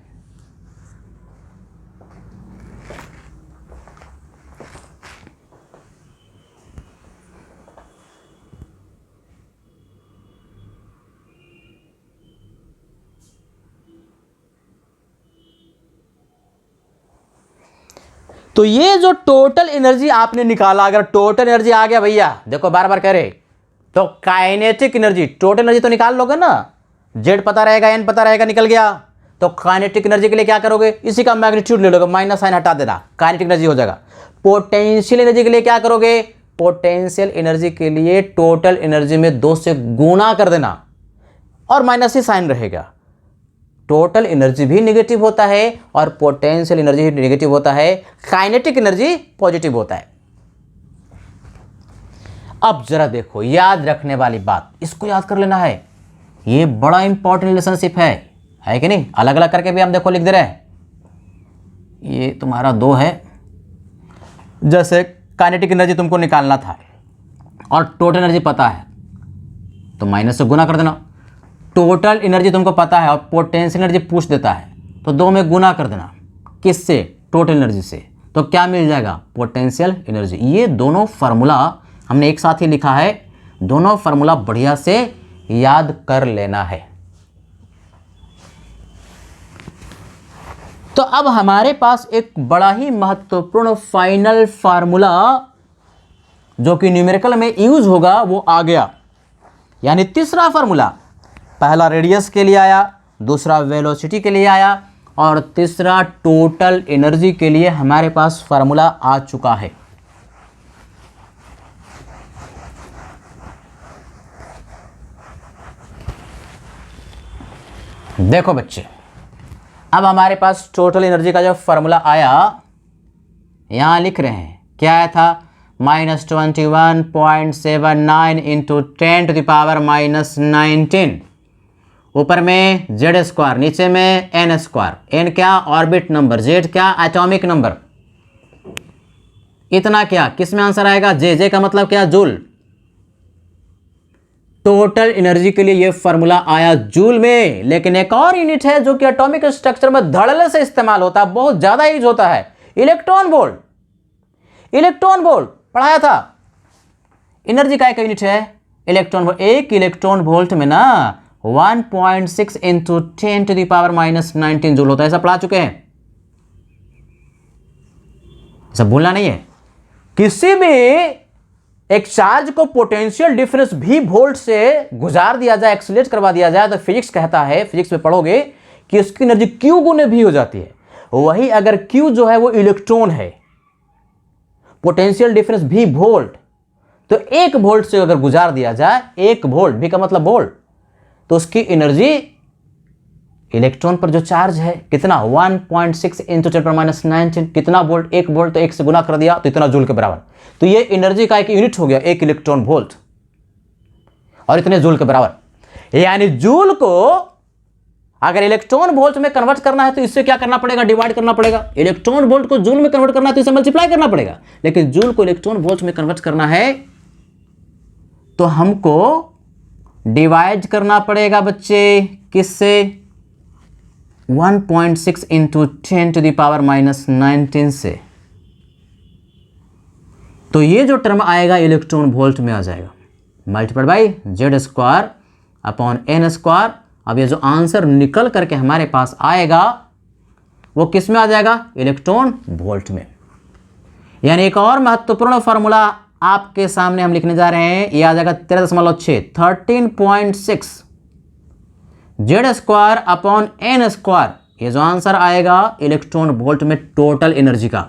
तो ये जो टोटल एनर्जी आपने निकाला, अगर टोटल एनर्जी आ गया भैया, देखो बार बार कह रहे, तो काइनेटिक एनर्जी, टोटल एनर्जी तो निकाल लोगे ना, जेड पता रहेगा, एन पता रहेगा, निकल गया। तो काइनेटिक एनर्जी के लिए क्या करोगे, इसी का मैग्नीट्यूड ले लोगे, माइनस साइन हटा देना, काइनेटिक एनर्जी हो जाएगा। पोटेंशियल एनर्जी के लिए क्या करोगे, पोटेंशियल एनर्जी के लिए टोटल एनर्जी में 2 से गुना कर देना और माइनस ही साइन रहेगा। टोटल एनर्जी भी नेगेटिव होता है और पोटेंशियल एनर्जी भी नेगेटिव होता है, काइनेटिक एनर्जी पॉजिटिव होता है। अब जरा देखो, याद रखने वाली बात, इसको याद कर लेना है, ये बड़ा इंपॉर्टेंट रिलेशनशिप है कि नहीं। अलग अलग करके भी हम देखो लिख दे रहे हैं, ये तुम्हारा 2 है, जैसे काइनेटिक एनर्जी तुमको निकालना था और टोटल एनर्जी पता है तो माइनस से गुना कर देना। टोटल एनर्जी तुमको पता है और पोटेंशियल एनर्जी पूछ देता है तो 2 में गुना कर देना, किससे, टोटल एनर्जी से, तो क्या मिल जाएगा, पोटेंशियल एनर्जी। ये दोनों फार्मूला हमने एक साथ ही लिखा है, दोनों फार्मूला बढ़िया से याद कर लेना है। तो अब हमारे पास एक बड़ा ही महत्वपूर्ण फाइनल फार्मूला जो कि न्यूमेरिकल में यूज होगा वो आ गया। यानी तीसरा फार्मूला, पहला रेडियस के लिए आया, दूसरा वेलोसिटी के लिए आया और तीसरा टोटल एनर्जी के लिए हमारे पास फार्मूला आ चुका है। देखो बच्चे, अब हमारे पास टोटल एनर्जी का जो फार्मूला आया, यहां लिख रहे हैं क्या आया था, -21.79 इंटू 10⁻⁻19, ऊपर में जेड स्क्वायर, नीचे में एन स्क्वायर, एन क्या ऑर्बिट नंबर, जेड क्या एटॉमिक नंबर, इतना क्या किस में आंसर आएगा, जे, जे का मतलब क्या जूल। टोटल एनर्जी के लिए ये फार्मूला आया जूल में। लेकिन एक और यूनिट है जो कि एटॉमिक स्ट्रक्चर में धड़ल्ले से इस्तेमाल होता है, बहुत ज्यादा यूज होता है, इलेक्ट्रॉन वोल्ट। इलेक्ट्रॉन वोल्ट पढ़ाया था, एनर्जी का एक यूनिट है इलेक्ट्रॉन वोल्ट। एक इलेक्ट्रॉन वोल्ट में ना 1.6 इंटू 10⁻⁻19 जूल होता है, ऐसा पढ़ा चुके हैं, ऐसा भूलना नहीं है। किसी भी एक चार्ज को पोटेंशियल डिफरेंस भी वोल्ट से गुजार दिया जाए, एक्सीलरेट करवा दिया जाए, तो फिजिक्स कहता है, फिजिक्स में पढ़ोगे कि उसकी एनर्जी क्यू गुने भी हो जाती है। वही अगर क्यू जो है वो इलेक्ट्रॉन है, पोटेंशियल डिफरेंस भी वोल्ट, तो 1 वोल्ट से अगर गुजार दिया जाए, 1 वोल्ट भी का मतलब वोल्ट, तो उसकी एनर्जी इलेक्ट्रॉन पर जो चार्ज है कितना 1.6 इंटू 10⁻⁻19, कितना वोल्ट, 1 वोल्ट, तो 1 से गुना कर दिया तो इतना जूल के बराबर। तो ये एनर्जी का एक यूनिट हो गया 1 इलेक्ट्रॉन वोल्ट और इतने जूल के बराबर। यानी जूल को अगर इलेक्ट्रॉन वोल्ट में कन्वर्ट करना है तो इससे क्या करना पड़ेगा, डिवाइड करना पड़ेगा। इलेक्ट्रॉन वोल्ट को जूल में कन्वर्ट करना है तो इसे मल्टीप्लाई करना पड़ेगा। लेकिन जूल को इलेक्ट्रॉन वोल्ट में कन्वर्ट करना है तो हमको डिवाइड करना पड़ेगा बच्चे, किससे, 1.6 इंटू 10⁻⁻19 से। तो ये जो टर्म आएगा इलेक्ट्रॉन वोल्ट में आ जाएगा, multiplied by Z square upon N square. अब ये जो आंसर निकल करके हमारे पास आएगा वो किस में आ जाएगा, इलेक्ट्रॉन वोल्ट में। यानी एक और महत्वपूर्ण फार्मूला आपके सामने हम लिखने जा रहे हैं, ये आ जाएगा 13.6, 13.6 Z square upon N square. ये जो आंसर आएगा इलेक्ट्रॉन वोल्ट में टोटल एनर्जी का।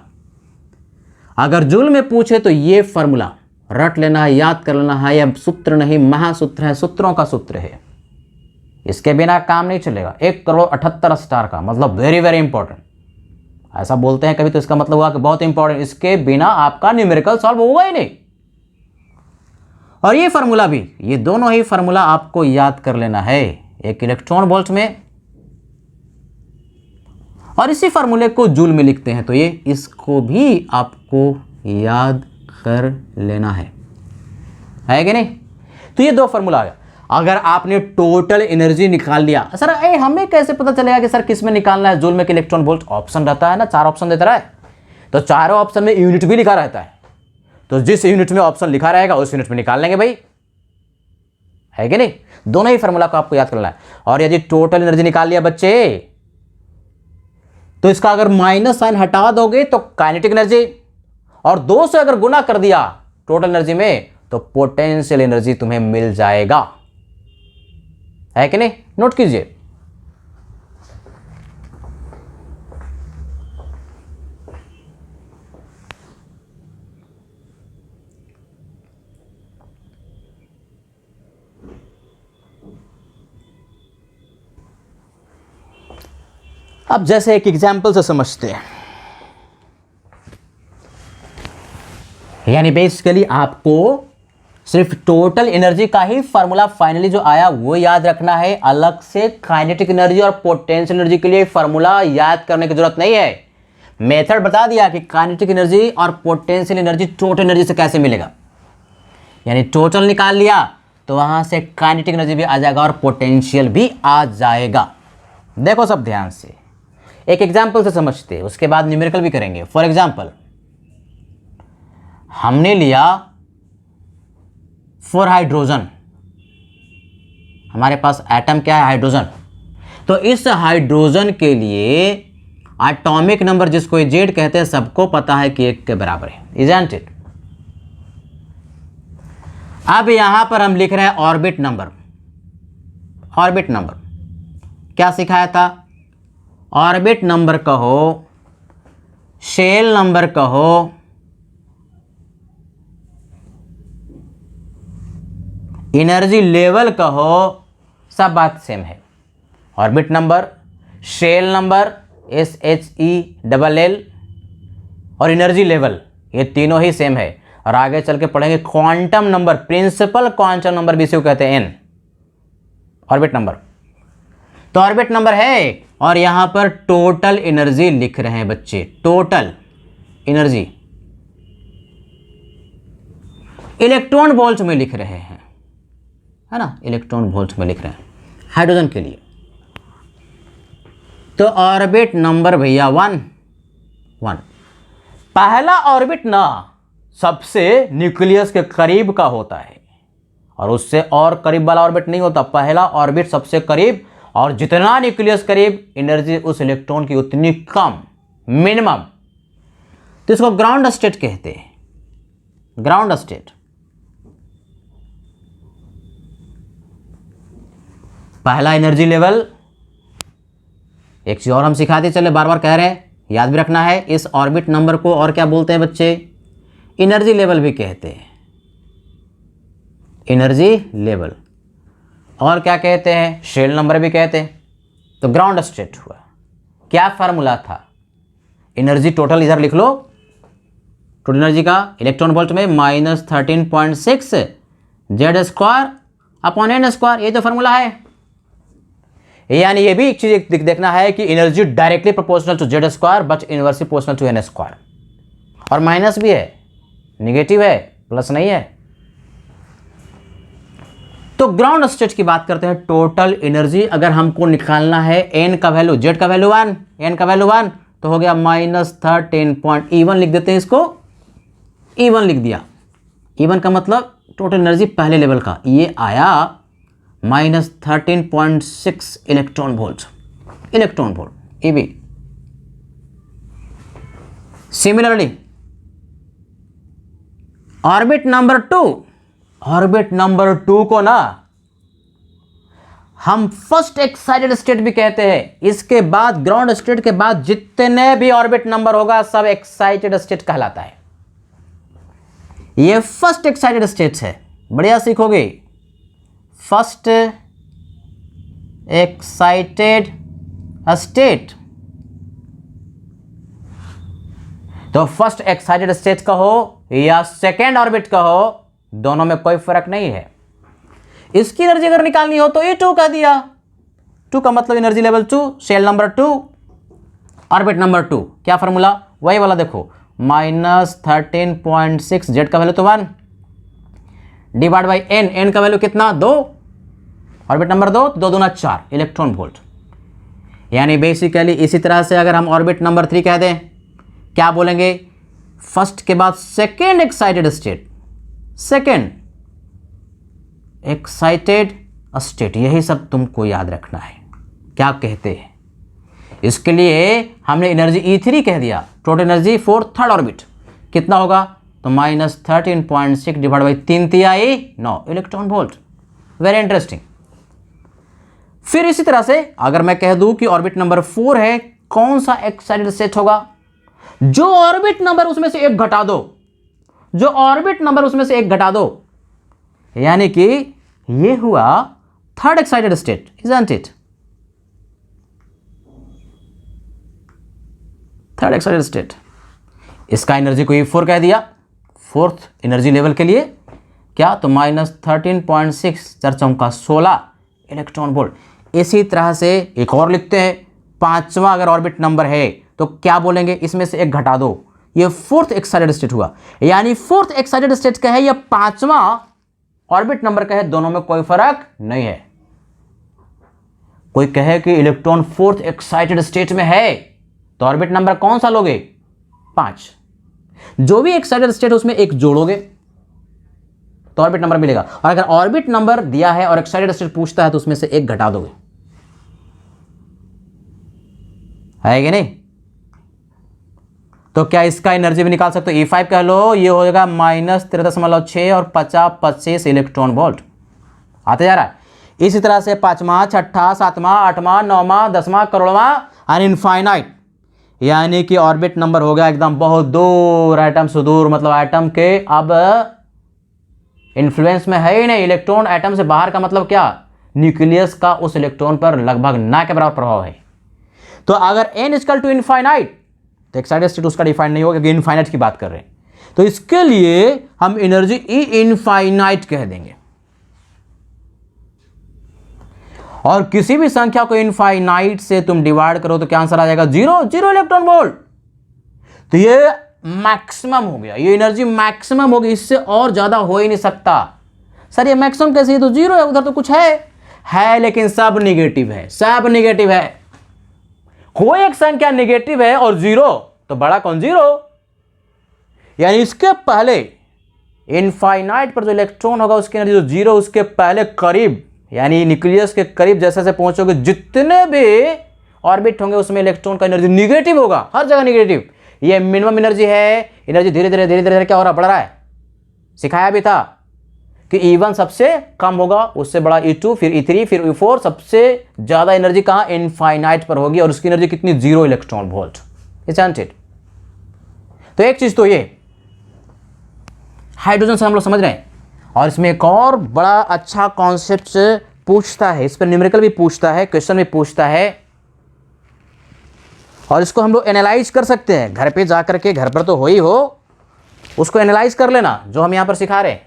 अगर जूल में पूछे तो ये फार्मूला रट लेना है, याद कर लेना है। यह सूत्र नहीं, महासूत्र है, सूत्रों का सूत्र है, इसके बिना काम नहीं चलेगा। 1,78 स्टार का मतलब वेरी वेरी इंपॉर्टेंट, ऐसा बोलते हैं कभी तो इसका मतलब हुआ कि बहुत इंपॉर्टेंट, इसके बिना आपका न्यूमेरिकल सॉल्व होगा ही नहीं। और ये फार्मूला भी, ये दोनों ही फार्मूला आपको याद कर लेना है, एक इलेक्ट्रॉन वोल्ट में और इसी फार्मूले को जूल में लिखते हैं, तो ये इसको भी आपको याद कर लेना है कि नहीं। तो ये 2 फार्मूला आ गया। अगर आपने टोटल एनर्जी निकाल लिया, सर हमें कैसे पता चलेगा कि सर किस में निकालना है, जूल में कि इलेक्ट्रॉन वोल्ट? ऑप्शन रहता है ना, 4 ऑप्शन देता है, तो चारों ऑप्शन में यूनिट भी लिखा रहता है, तो जिस यूनिट में ऑप्शन लिखा रहेगा उस यूनिट में निकाल लेंगे भाई, है कि नहीं। दोनों ही फार्मूला को आपको याद करना है। और यदि टोटल एनर्जी निकाल लिया बच्चे, तो इसका अगर माइनस साइन हटा दोगे तो काइनेटिक एनर्जी, और 2 से अगर गुना कर दिया टोटल एनर्जी में तो पोटेंशियल एनर्जी तुम्हें मिल जाएगा, है कि नहीं। नोट कीजिए। अब जैसे एक एग्जाम्पल से समझते हैं, यानी बेसिकली आपको सिर्फ टोटल एनर्जी का ही फार्मूला फाइनली जो आया वो याद रखना है, अलग से काइनेटिक एनर्जी और पोटेंशियल एनर्जी के लिए फार्मूला याद करने की जरूरत नहीं है। मेथड बता दिया कि काइनेटिक एनर्जी और पोटेंशियल एनर्जी टोटल एनर्जी से कैसे मिलेगा। यानी टोटल निकाल लिया तो वहां से काइनेटिक एनर्जी भी आ जाएगा और पोटेंशियल भी आ जाएगा। देखो सब ध्यान से, एक एग्जाम्पल से समझते हैं, उसके बाद न्यूमेरिकल भी करेंगे। फॉर एग्जाम्पल, हमने लिया फॉर हाइड्रोजन, हमारे पास एटम क्या है, हाइड्रोजन। तो इस हाइड्रोजन के लिए एटॉमिक नंबर जिसको जेड कहते हैं सबको पता है कि 1 के बराबर है, इजंट इट। अब यहां पर हम लिख रहे हैं ऑर्बिट नंबर। ऑर्बिट नंबर क्या सिखाया था, ऑर्बिट नंबर कहो, शेल नंबर कहो, एनर्जी लेवल कहो, सब बात सेम है। Orbit number, shell number SHELL और एनर्जी लेवल, ये तीनों ही सेम है। और आगे चल के पढ़ेंगे quantum number, principal quantum number भी इसे कहते हैं N, ऑर्बिट नंबर। तो ऑर्बिट नंबर है और यहां पर टोटल एनर्जी लिख रहे हैं बच्चे, टोटल एनर्जी इलेक्ट्रॉन वोल्ट में लिख रहे हैं, है ना, इलेक्ट्रॉन वोल्ट में लिख रहे हैं हाइड्रोजन के लिए। तो ऑर्बिट नंबर भैया 1 1। पहला ऑर्बिट ना सबसे न्यूक्लियस के करीब का होता है और उससे और करीब वाला ऑर्बिट नहीं होता, पहला ऑर्बिट सबसे करीब, और जितना न्यूक्लियस करीब एनर्जी उस इलेक्ट्रॉन की उतनी कम, मिनिमम। तो इसको ग्राउंड स्टेट कहते हैं, ग्राउंड स्टेट। पहला एनर्जी लेवल, एक चीज और हम सिखाते चले, बार बार कह रहे हैं, याद भी रखना है, इस ऑर्बिट नंबर को और क्या बोलते हैं बच्चे, एनर्जी लेवल भी कहते हैं, एनर्जी लेवल। और क्या कहते हैं, शेल नंबर भी कहते हैं। तो ग्राउंड स्टेट हुआ, क्या फार्मूला था, एनर्जी टोटल इधर लिख लो, टोटल एनर्जी का इलेक्ट्रॉन वोल्ट में -13.6 Z² अपॉन N², ये तो फार्मूला है। यानी ये भी एक चीज देखना है कि energy directly proportional to Z² but inversely proportional to N², और माइनस भी है, निगेटिव है, प्लस नहीं है। तो ग्राउंड स्टेट की बात करते हैं, टोटल एनर्जी अगर हमको निकालना है, एन का वैल्यू, जेड का वैल्यू 1, एन का वैल्यू 1, तो हो गया -13 E1 लिख देते हैं, इसको E1 लिख दिया। E1 का मतलब टोटल एनर्जी पहले लेवल का, ये आया -13.6 electron volt, electron volt EV। Similarly orbit number 2, orbit number 2 को ना हम फर्स्ट एक्साइटेड स्टेट भी कहते हैं। इसके बाद ग्राउंड स्टेट के बाद जितने भी ऑर्बिट नंबर होगा सब एक्साइटेड स्टेट कहलाता है। ये फर्स्ट एक्साइटेड स्टेट है, बढ़िया सीखोगे, फर्स्ट एक्साइटेड स्टेट। तो फर्स्ट एक्साइटेड स्टेट कहो या सेकेंड ऑर्बिट कहो, दोनों में कोई फर्क नहीं है। इसकी एनर्जी अगर निकालनी हो तो E2 कह दिया, 2 का मतलब energy level 2, shell number 2, orbit number 2, क्या फार्मूला, वही वाला देखो, -13.6 जेड का वैल्यू तो 1 डिवाइड बाई एन, एन का वैल्यू कितना 2, ऑर्बिट नंबर 2, 2 दूना 4 इलेक्ट्रॉन वोल्ट। यानी बेसिकली इसी तरह से अगर हम ऑर्बिट नंबर 3 कह दें, क्या बोलेंगे, फर्स्ट के बाद second excited state, second excited state, यही सब तुमको याद रखना है क्या कहते हैं। इसके लिए हमने एनर्जी E3 कह दिया, total energy for third orbit कितना होगा, तो -13.6 डिवाइड बाई 3 तिहाई 9 इलेक्ट्रॉन वोल्ट। Very interesting. फिर इसी तरह से अगर मैं कह दूं कि ऑर्बिट नंबर 4 है, कौन सा एक्साइटेड स्टेट होगा, जो ऑर्बिट नंबर उसमें से एक घटा दो, जो ऑर्बिट नंबर उसमें से एक घटा दो, यानी कि ये हुआ third excited state, isn't it, third excited state. इसका एनर्जी को E4 कह दिया, फोर्थ एनर्जी लेवल के लिए, क्या, तो -13.6 चर्चा का 16 इलेक्ट्रॉन वोल्ट। इसी तरह से एक और लिखते हैं, पांचवा अगर ऑर्बिट नंबर है तो क्या बोलेंगे, इसमें से एक घटा दो, ये फोर्थ एक्साइटेड स्टेट हुआ। यानी फोर्थ एक्साइटेड स्टेट का है या पांचवा ऑर्बिट नंबर का है, दोनों में कोई फर्क नहीं है। कोई कहे कि इलेक्ट्रॉन फोर्थ एक्साइटेड स्टेट में है तो ऑर्बिट नंबर कौन सा लोगे, 5। जो भी एक्साइटेड स्टेट उसमें एक जोड़ोगे तो ऑर्बिट नंबर मिलेगा। और अगर ऑर्बिट नंबर दिया है और एक्साइटेड स्टेट पूछता है तो उसमें से एक घटा दोगे, है कि नहीं? तो क्या इसका एनर्जी भी निकाल सकते हो, E5 कह लो, ये हो जाएगा -13.6 और 25 इलेक्ट्रॉन वोल्ट आते जा रहा है। इसी तरह से 5वां, 6ठा, 7वां, 8वां, 9वां, 10वां, करोड़वां और इनफाइनाइट, यानी कि ऑर्बिट नंबर हो गया एकदम बहुत दूर, एटम से दूर, मतलब एटम के अब इन्फ्लुएंस में है ही नहीं। इलेक्ट्रॉन एटम से बाहर का मतलब क्या, न्यूक्लियस का उस इलेक्ट्रॉन पर लगभग ना के बराबर प्रभाव है। तो अगर n इक्वल टू इनफाइनाइट तो एक्साइटेड स्टेट उसका डिफाइन नहीं होगा क्योंकि इनफाइनाइट की बात कर रहे हैं, तो इसके लिए हम एनर्जी ई इनफाइनाइट कह देंगे। और किसी भी संख्या को इनफाइनाइट से तुम डिवाइड करो तो क्या आंसर आ जाएगा, 0 इलेक्ट्रॉन वोल्ट। तो ये मैक्सिमम हो गया, ये एनर्जी मैक्सिमम होगी, इससे और ज्यादा हो ही नहीं सकता। सर ये मैक्सिमम कैसे, ये तो 0 है, उधर तो कुछ है लेकिन सब निगेटिव है, सब निगेटिव है। कोई एक संख्या निगेटिव है और 0 तो बड़ा कौन 0, यानी इसके पहले इनफाइनाइट पर जो इलेक्ट्रॉन होगा उसकी एनर्जी जो 0 उसके पहले करीब, यानी न्यूक्लियस के करीब जैसे जैसे पहुंचोगे जितने भी ऑर्बिट होंगे उसमें इलेक्ट्रॉन का एनर्जी निगेटिव होगा, हर जगह निगेटिव। ये मिनिमम एनर्जी है, एनर्जी धीरे धीरे क्या हो रहा, बढ़ रहा है। सिखाया भी था कि E1 सबसे कम होगा, उससे बड़ा E2, फिर E3, फिर E4, सबसे ज्यादा एनर्जी कहां, इनफाइनाइट पर होगी, और उसकी एनर्जी कितनी, 0 इलेक्ट्रॉन वोल्ट। It's it. तो एक चीज तो ये हाइड्रोजन से हम लोग समझ रहे हैं, और इसमें एक और बड़ा अच्छा कॉन्सेप्ट पूछता है, इस पर न्यूमेरिकल भी पूछता है, क्वेश्चन भी पूछता है, और इसको हम लोग एनालाइज कर सकते हैं घर पे जाकर के, घर पर तो हो ही हो, उसको एनालाइज कर लेना जो हम यहां पर सिखा रहे हैं।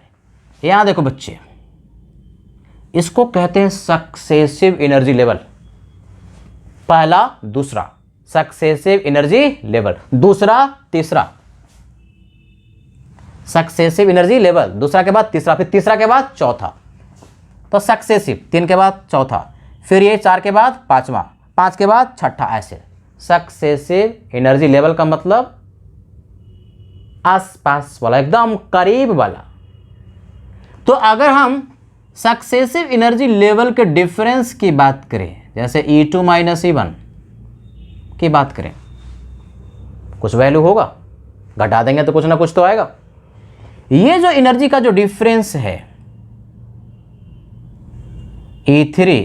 यहां देखो बच्चे, इसको कहते हैं सक्सेसिव एनर्जी लेवल, पहला दूसरा सक्सेसिव एनर्जी लेवल, दूसरा तीसरा सक्सेसिव एनर्जी लेवल, दूसरा के बाद तीसरा, फिर तीसरा के बाद चौथा, तो सक्सेसिव 3 के बाद चौथा, फिर ये 4 के बाद पांचवा, 5 के बाद छठा, ऐसे सक्सेसिव एनर्जी लेवल का मतलब आसपास वाला, एकदम करीब वाला। तो अगर हम सक्सेसिव एनर्जी लेवल के डिफरेंस की बात करें, जैसे E2 माइनस E1 की बात करें, कुछ वैल्यू होगा, घटा देंगे तो कुछ ना कुछ तो आएगा। ये जो एनर्जी का जो डिफरेंस है E3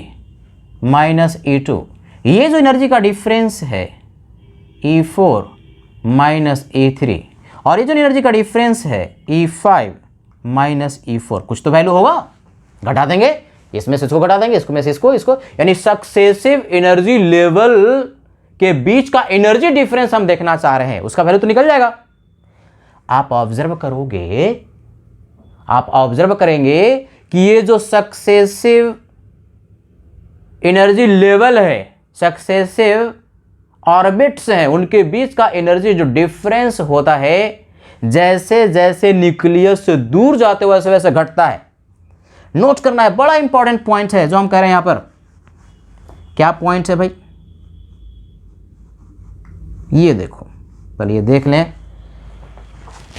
माइनस E2, ये जो एनर्जी का डिफरेंस है E4 माइनस E3, और ये जो एनर्जी का डिफरेंस है E5 माइनस E4, कुछ तो वैल्यू होगा, घटा देंगे, इसमें से इसको घटा देंगे, इसको में से इसको, यानी सक्सेसिव एनर्जी लेवल के बीच का एनर्जी डिफरेंस हम देखना चाह रहे हैं, उसका वैल्यू तो निकल जाएगा। आप ऑब्जर्व करोगे, आप ऑब्जर्व करेंगे कि ये जो सक्सेसिव एनर्जी लेवल है, सक्सेसिव ऑर्बिट्स हैं, उनके बीच का एनर्जी जो डिफरेंस होता है, जैसे जैसे न्यूक्लियस से दूर जाते हुए वैसे वैसे घटता है। नोट करना है, बड़ा इंपॉर्टेंट पॉइंट है जो हम कह रहे हैं यहां पर। क्या पॉइंट है भाई, ये देखो, पहले ये देख लें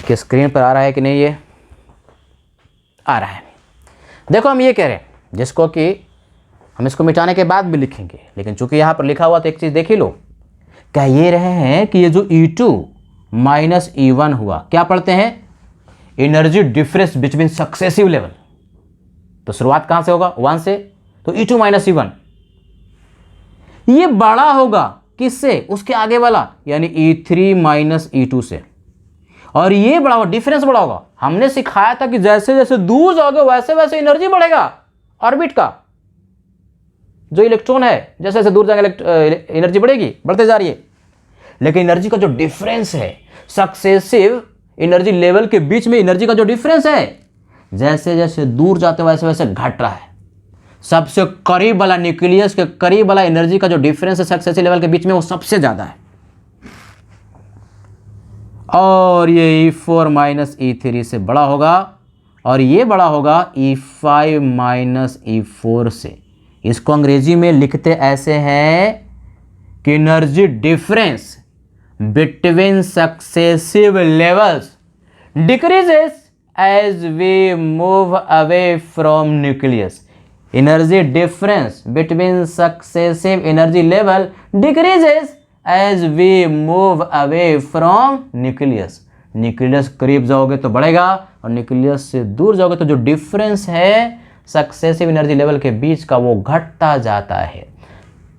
कि स्क्रीन पर आ रहा है कि नहीं, ये आ रहा है। देखो हम ये कह रहे हैं, जिसको कि हम इसको मिटाने के बाद भी लिखेंगे, लेकिन चूंकि यहां पर लिखा हुआ तो एक चीज देख ही लो। क्या ये रहे हैं कि ये जो E2 माइनस E1 हुआ, क्या पढ़ते हैं, energy difference between successive level. तो शुरुआत कहां से होगा, 1 से, तो E2 माइनस E1 ये बड़ा होगा किससे, उसके आगे वाला, यानी E3 माइनस E2 से, और ये बड़ा होगा, डिफरेंस बड़ा होगा। हमने सिखाया था कि जैसे जैसे दूर जाओगे वैसे वैसे एनर्जी बढ़ेगा ऑर्बिट का, जो इलेक्ट्रॉन है जैसे जैसे दूर जाएंगे एनर्जी बढ़ेगी, बढ़ते जा रही है। लेकिन एनर्जी का जो डिफरेंस है, सक्सेसिव एनर्जी लेवल के बीच में एनर्जी का जो डिफरेंस है, जैसे जैसे दूर जाते वैसे वैसे घट रहा है। सबसे करीब वाला, न्यूक्लियस के करीब वाला एनर्जी का जो डिफरेंस है सक्सेसिव लेवल के बीच में, वो सबसे ज्यादा है, और ये E4 माइनस E3 से बड़ा होगा, और ये बड़ा होगा E5 माइनस E4 से। इसको अंग्रेजी में लिखते ऐसे हैं कि energy difference between successive levels decreases as we move away from nucleus. Energy difference between successive energy level decreases as we move away from nucleus. Nucleus करीब जाओगे तो बढ़ेगा और न्यूक्लियस से दूर जाओगे तो जो डिफरेंस है सक्सेसिव एनर्जी लेवल के बीच का वो घटता जाता है।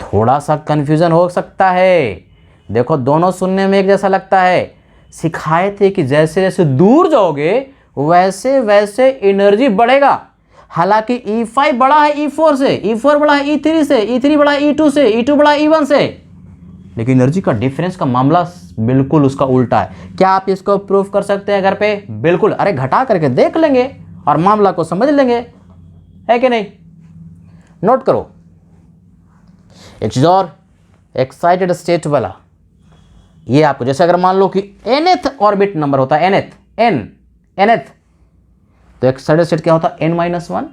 थोड़ा सा कंफ्यूजन हो सकता है, देखो दोनों सुनने में एक जैसा लगता है। सिखाए थे कि जैसे जैसे दूर जाओगे वैसे वैसे एनर्जी बढ़ेगा। हालांकि E5 बड़ा है E4 से, E4 बड़ा है E3 से, E3 बड़ा है E2 से, E2 बड़ा है E1 से, लेकिन एनर्जी का डिफरेंस का मामला बिल्कुल उसका उल्टा है। क्या आप इसको प्रूफ कर सकते हैं घर पे? बिल्कुल। अरे घटा करके देख लेंगे और मामला को समझ लेंगे, है कि नहीं? नोट करो एक चीज और, एक्साइटेड स्टेट वाला ये आपको, जैसे अगर मान लो कि nth ऑर्बिट नंबर होता है, nth, तो एक्साइटेड स्टेट क्या होता है? n-1,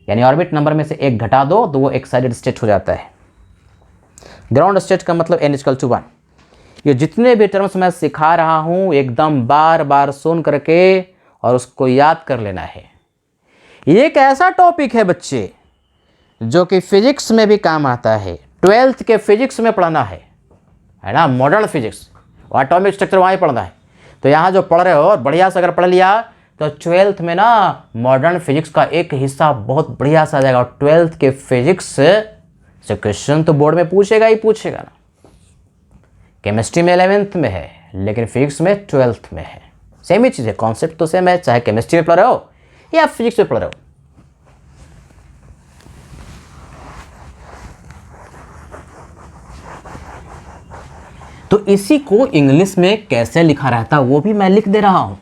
यानी ऑर्बिट नंबर में से एक घटा दो तो वो एक्साइटेड स्टेट हो जाता है। ग्राउंड स्टेट का मतलब n=1। ये जितने भी टर्म्स मैं सिखा रहा हूं एकदम बार बार सुन करके और उसको याद कर लेना है। ये एक ऐसा टॉपिक है बच्चे जो कि फिजिक्स में भी काम आता है। 12th के फिजिक्स में पढ़ना है ना, मॉडर्न फिजिक्स, एटॉमिक स्ट्रक्चर वहाँ ही पढ़ना है। तो यहाँ जो पढ़ रहे हो बढ़िया से अगर पढ़ लिया तो 12th में ना मॉडर्न फिजिक्स का एक हिस्सा बहुत बढ़िया सा आ जाएगा। 12th के फिजिक्स से क्वेश्चन तो बोर्ड में पूछेगा ही पूछेगा ना। केमिस्ट्री में 11th में है लेकिन फिजिक्स में 12th में है। सेम ही चीज़ है, कॉन्सेप्ट तो सेम है, चाहे केमिस्ट्री में पढ़ रहे हो या फिजिक्स में पढ़ रहे हो। तो इसी को इंग्लिश में कैसे लिखा रहता वो भी मैं लिख दे रहा हूं।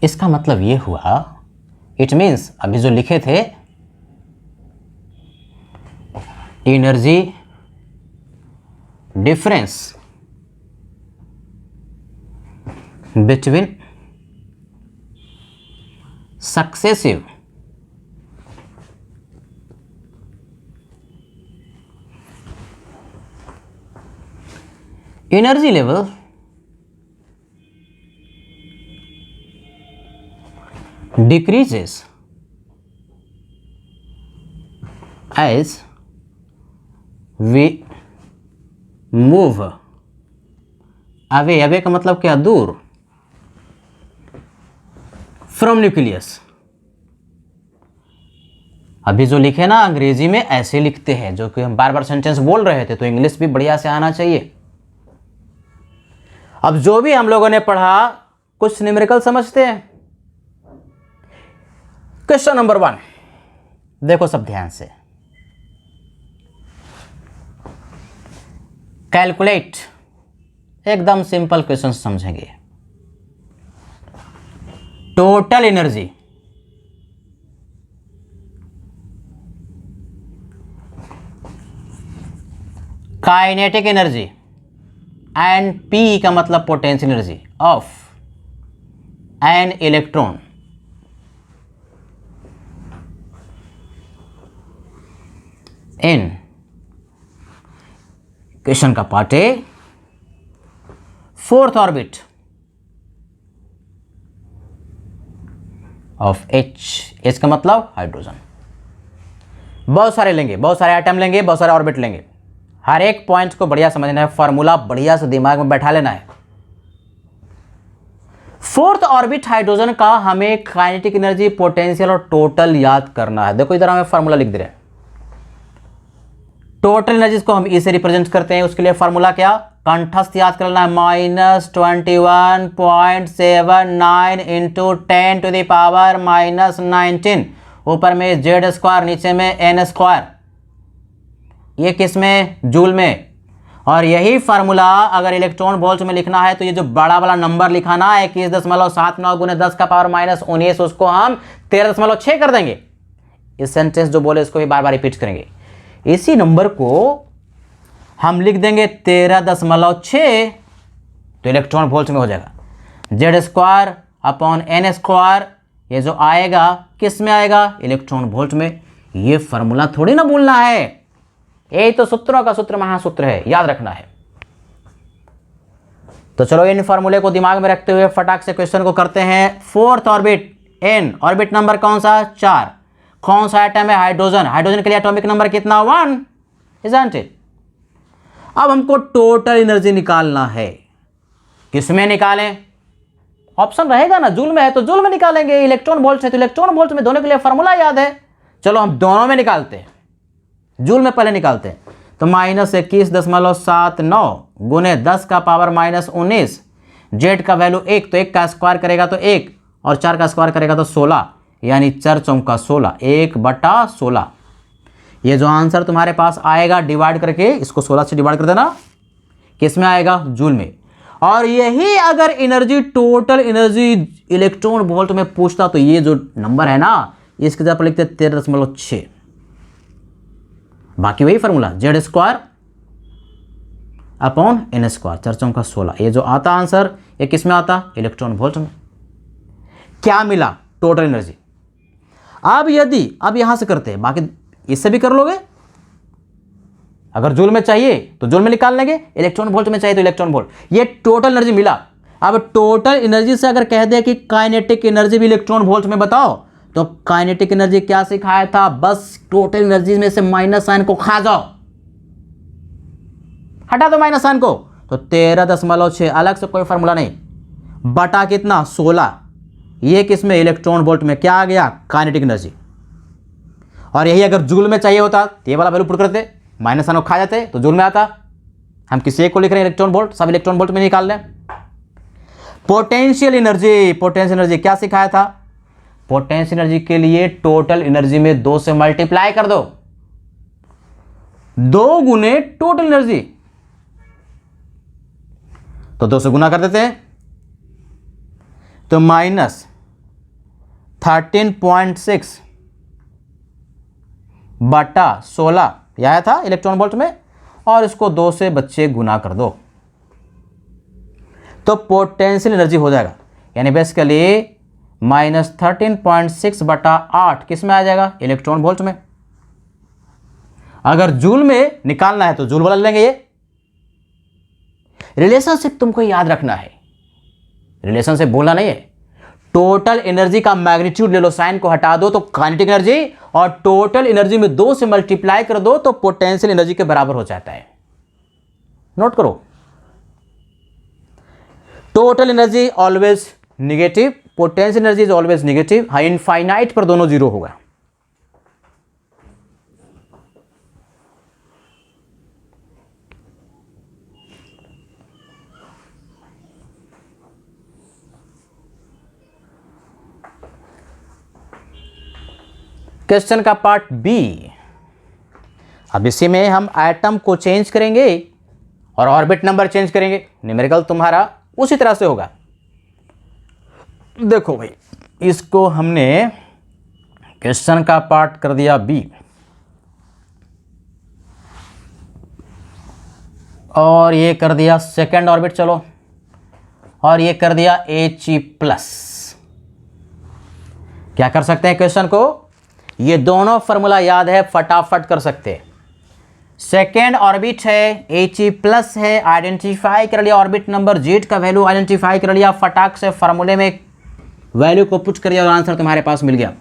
इसका मतलब ये हुआ, इट मीन्स अभी जो लिखे थे energy difference between successive energy level decreases as we move away का मतलब क्या? दूर, from nucleus। अभी जो लिखे ना अंग्रेजी में ऐसे लिखते हैं, जो कि हम बार बार सेंटेंस बोल रहे थे, तो इंग्लिश भी बढ़िया से आना चाहिए। अब जो भी हम लोगों ने पढ़ा कुछ न्यूमेरिकल समझते हैं। क्वेश्चन नंबर 1 देखो सब ध्यान से, कैलकुलेट, एकदम सिंपल क्वेश्चन समझेंगे। Total energy kinetic energy and P का मतलब potential energy of an electron in, question का part A, 4th orbit of H का मतलब हाइड्रोजन। बहुत सारे लेंगे, बहुत सारे आइटम लेंगे, बहुत सारे ऑर्बिट लेंगे। हर एक पॉइंट को बढ़िया समझना है, फॉर्मूला बढ़िया से दिमाग में बैठा लेना है। 4th ऑर्बिट हाइड्रोजन का हमें काइनेटिक एनर्जी, पोटेंशियल और टोटल याद करना है। देखो इधर हमें फॉर्मूला लिख दे रहे हैं। टोटल एनर्जी को हम ई से रिप्रेजेंट करते हैं, उसके लिए फॉर्मूला क्या? कंठस्थ याद करना है, -21.79 इंटू 10⁻⁻⁻19, ऊपर में Z², नीचे में N²। ये किस में? जूल में। और यही फार्मूला अगर इलेक्ट्रॉन वोल्ट में लिखना है तो ये जो बड़ा वाला नंबर लिखा ना 21.79 × 10⁻−19, उसको हम 13.6 कर देंगे। इस सेंटेंस जो बोले इसको भी बार बार रिपीट करेंगे। इसी नंबर को हम लिख देंगे 13.6 तो इलेक्ट्रॉन वोल्ट में हो जाएगा। Z² अपॉन N², ये जो आएगा किस में आएगा, इलेक्ट्रॉन वोल्ट में। ये फॉर्मूला थोड़ी ना भूलना है, यही तो सूत्रों का सूत्र महासूत्र है, याद रखना है। तो चलो इन फॉर्मूले को दिमाग में रखते हुए फटाक से क्वेश्चन को करते हैं। 4th orbit N, orbit number कौन सा, 4। कौन सा एटम है, हाइड्रोजन। हाइड्रोजन के लिए एटॉमिक नंबर कितना, 1, इजंट इट। अब हमको टोटल एनर्जी निकालना है, किसमें निकालें, ऑप्शन रहेगा ना, जूल में है तो जूल में निकालेंगे, इलेक्ट्रॉन वोल्ट है तो इलेक्ट्रॉन वोल्ट में, दोनों के लिए फॉर्मूला याद है। चलो हम दोनों में निकालते हैं, जूल में पहले निकालते हैं। तो -21.79 गुने 10 का पावर -19, जेड का वैल्यू 1, तो 1 का स्क्वायर करेगा तो 1 और 4 का स्क्वायर करेगा तो 16, यानी 4 चौका 16, 1/16। ये जो आंसर तुम्हारे पास आएगा डिवाइड करके, इसको 16 से डिवाइड कर देना, किस में आएगा, जूल में। और यही अगर energy, total energy electron volt में पूछता तो ये जो नंबर है ना, इसके जगह पर लिखते 13.6। बाकी वही फॉर्मूला, Z² अपॉन N², 4 चौका 16। ये जो आता आंसर, ये किस में आता, इलेक्ट्रॉन वोल्ट में। क्या मिला, टोटल एनर्जी। अब यदि, अब यहां से करते हैं, बाकी इससे भी कर लोगे। अगर जूल में चाहिए तो जूल में निकाल लेंगे, इलेक्ट्रॉन वोल्ट में चाहिए तो इलेक्ट्रॉन वोल्ट। ये टोटल एनर्जी मिला। अब टोटल एनर्जी से अगर कह दे कि काइनेटिक एनर्जी भी इलेक्ट्रॉन वोल्ट में बताओ, तो काइनेटिक एनर्जी क्या सिखाया था, बस टोटल एनर्जी में से माइनस साइन को खा जाओ, हटा दो माइनस साइन को, तो 13.6, अलग से कोई फॉर्मूला नहीं, बटा कितना, 16। ये किस में, इलेक्ट्रॉन वोल्ट में, क्या आ गया, काइनेटिक एनर्जी। और यही अगर जूल में चाहिए होता तो ये वाला वैल्यू पुट करते, माइनस साइन को खा जाते तो जूल में आता। हम किसी एक को लिख रहे हैं इलेक्ट्रॉन वोल्ट, सब इलेक्ट्रॉन वोल्ट में निकाल लें। पोटेंशियल एनर्जी, पोटेंशियल एनर्जी क्या सिखाया था, पोटेंशियल एनर्जी के लिए टोटल एनर्जी में 2 से मल्टीप्लाई कर दो, 2 गुने टोटल एनर्जी, तो 2 से गुना कर देते हैं, तो -13.6 बटा 16 यह आया था इलेक्ट्रॉन वोल्ट में, और इसको 2 से बच्चे गुना कर दो, तो पोटेंशियल एनर्जी हो जाएगा, यानी बेसिकली -13.6 बटा 8 किस में आ जाएगा, इलेक्ट्रॉन वोल्ट में। अगर जूल में निकालना है तो जूल वाला लेंगे। ये रिलेशनशिप तुमको याद रखना है, रिलेशनशिप भूलना नहीं है। टोटल एनर्जी का मैग्नीट्यूड ले लो, साइन को हटा दो तो काइनेटिक एनर्जी, और टोटल एनर्जी में 2 से मल्टीप्लाई कर दो तो पोटेंशियल एनर्जी के बराबर हो जाता है। नोट करो, total energy always negative, potential energy is always negative. हाँ, इनफाइनाइट पर दोनों जीरो होगा। क्वेश्चन का पार्ट बी। अब इसी में हम एटम को चेंज करेंगे और ऑर्बिट नंबर चेंज करेंगे। न्यूमेरिकल तुम्हारा उसी तरह से होगा। देखो भाई, इसको हमने क्वेश्चन का पार्ट कर दिया बी, और ये कर दिया सेकेंड ऑर्बिट, चलो, और ये कर दिया He+। क्या कर सकते हैं क्वेश्चन को, ये दोनों फॉर्मूला याद है, फटाफट कर सकते हैं। सेकेंड ऑर्बिट है, He+ है, आइडेंटिफाई कर लिया ऑर्बिट नंबर, जेड का वैल्यू आइडेंटिफाई कर लिया, फटाक से फार्मूले में वैल्यू को पुट कर दिया और आंसर तुम्हारे पास मिल गया।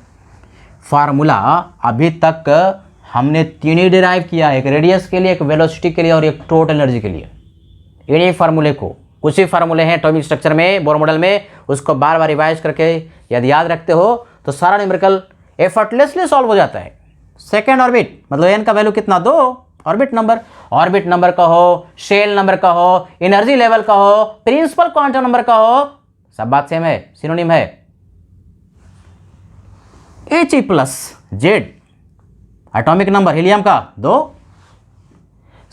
फार्मूला अभी तक हमने 3 ही डिराइव किया है, एक रेडियस के लिए, एक वेलोसिटी के लिए और एक टोटल एनर्जी के लिए। इन्हीं फार्मूले को, कुछ ही फार्मूले हैं एटॉमिक स्ट्रक्चर में, बोर मॉडल में, उसको बार बार रिवाइज करके यदि याद रखते हो तो सारा न्यूमेरिकल एफर्टलेसली सॉल्व हो जाता है। सेकेंड ऑर्बिट मतलब एन का वैल्यू कितना, 2, ऑर्बिट नंबर कहो, शेल नंबर कहो, एनर्जी लेवल कहो, प्रिंसिपल क्वांटम नंबर कहो, सब बात सेम है, सिनोनिम है। He+, Z, atomic number helium का 2।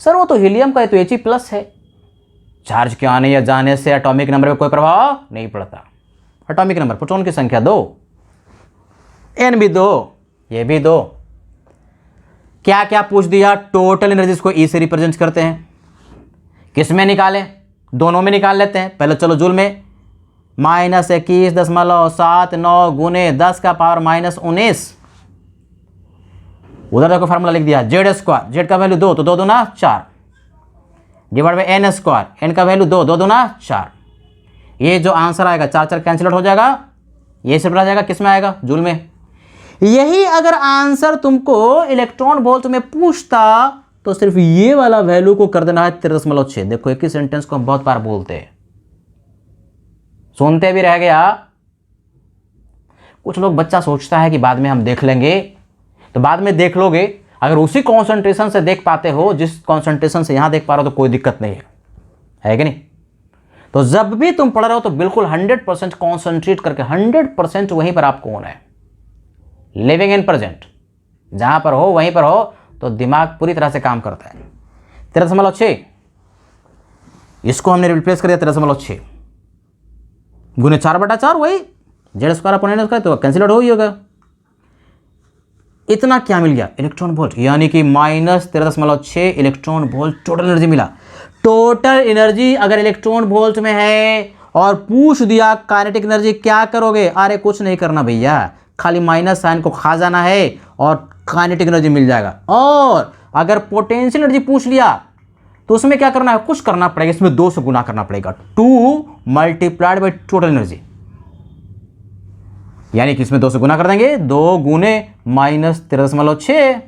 सर वो तो हीलियम का है तो He+ है, चार्ज के आने या जाने से एटॉमिक नंबर में कोई प्रभाव नहीं पड़ता। एटॉमिक नंबर, प्रोटॉन की संख्या 2, एन भी 2, ये भी 2। क्या क्या पूछ दिया, टोटल एनर्जी को E से रिप्रेजेंट करते हैं, किस में निकालें, दोनों में निकाल लेते हैं। पहले चलो जूल में, -21.79 गुने 10 का पावर -19, उधर देखो फार्मूला लिख दिया जेड स्क्वायर, जेड का वैल्यू 2 तो 2 दूना 4 डिवाइड बाई एन स्क्वायर, एन का वैल्यू 2, 2 दूना 4। ये जो आंसर आएगा 4 4 कैंसिल आउट हो जाएगा, ये सिर्फ रह जाएगा किस में आएगा, जूल में। यही अगर आंसर तुमको इलेक्ट्रॉन वोल्ट में पूछता तो सिर्फ ये वाला वैल्यू को कर देना है 13.6। देखो एक ही सेंटेंस को हम बहुत बार बोलते हैं, सुनते भी रह गया। कुछ लोग बच्चा सोचता है कि बाद में हम देख लेंगे, तो बाद में देख लोगे। अगर उसी कॉन्सेंट्रेशन से देख पाते हो जिस कॉन्सेंट्रेशन से यहां देख पा रहे हो तो कोई दिक्कत नहीं है कि नहीं। तो जब भी तुम पढ़ रहे हो तो बिल्कुल 100% कॉन्सेंट्रेट करके 100% वहीं पर आपको होना है, लिविंग इन प्रेजेंट। जहां पर हो वहीं पर हो तो दिमाग पूरी तरह से काम करता है। 13.6 इसको हमने रिप्लेस कर दिया 13.6 गुने 4/4, वही Z square upon N square, तो कैंसिल आउट हो ही होगा। इतना क्या मिल गया, इलेक्ट्रॉन वोल्ट, यानी कि -13.6 इलेक्ट्रॉन वोल्ट टोटल एनर्जी मिला। टोटल एनर्जी अगर इलेक्ट्रॉन वोल्ट में है और पूछ दिया काइनेटिक एनर्जी क्या करोगे, अरे कुछ नहीं करना भैया, खाली माइनस साइन को खा जाना है और काइनेटिक एनर्जी मिल जाएगा। और अगर पोटेंशियल एनर्जी पूछ लिया तो उसमें क्या करना है, कुछ करना पड़ेगा, इसमें 2 से गुना करना पड़ेगा, 2 मल्टीप्लाइड बाई टोटल एनर्जी, यानी कि इसमें 2 से गुना कर देंगे, 2 गुने -13.6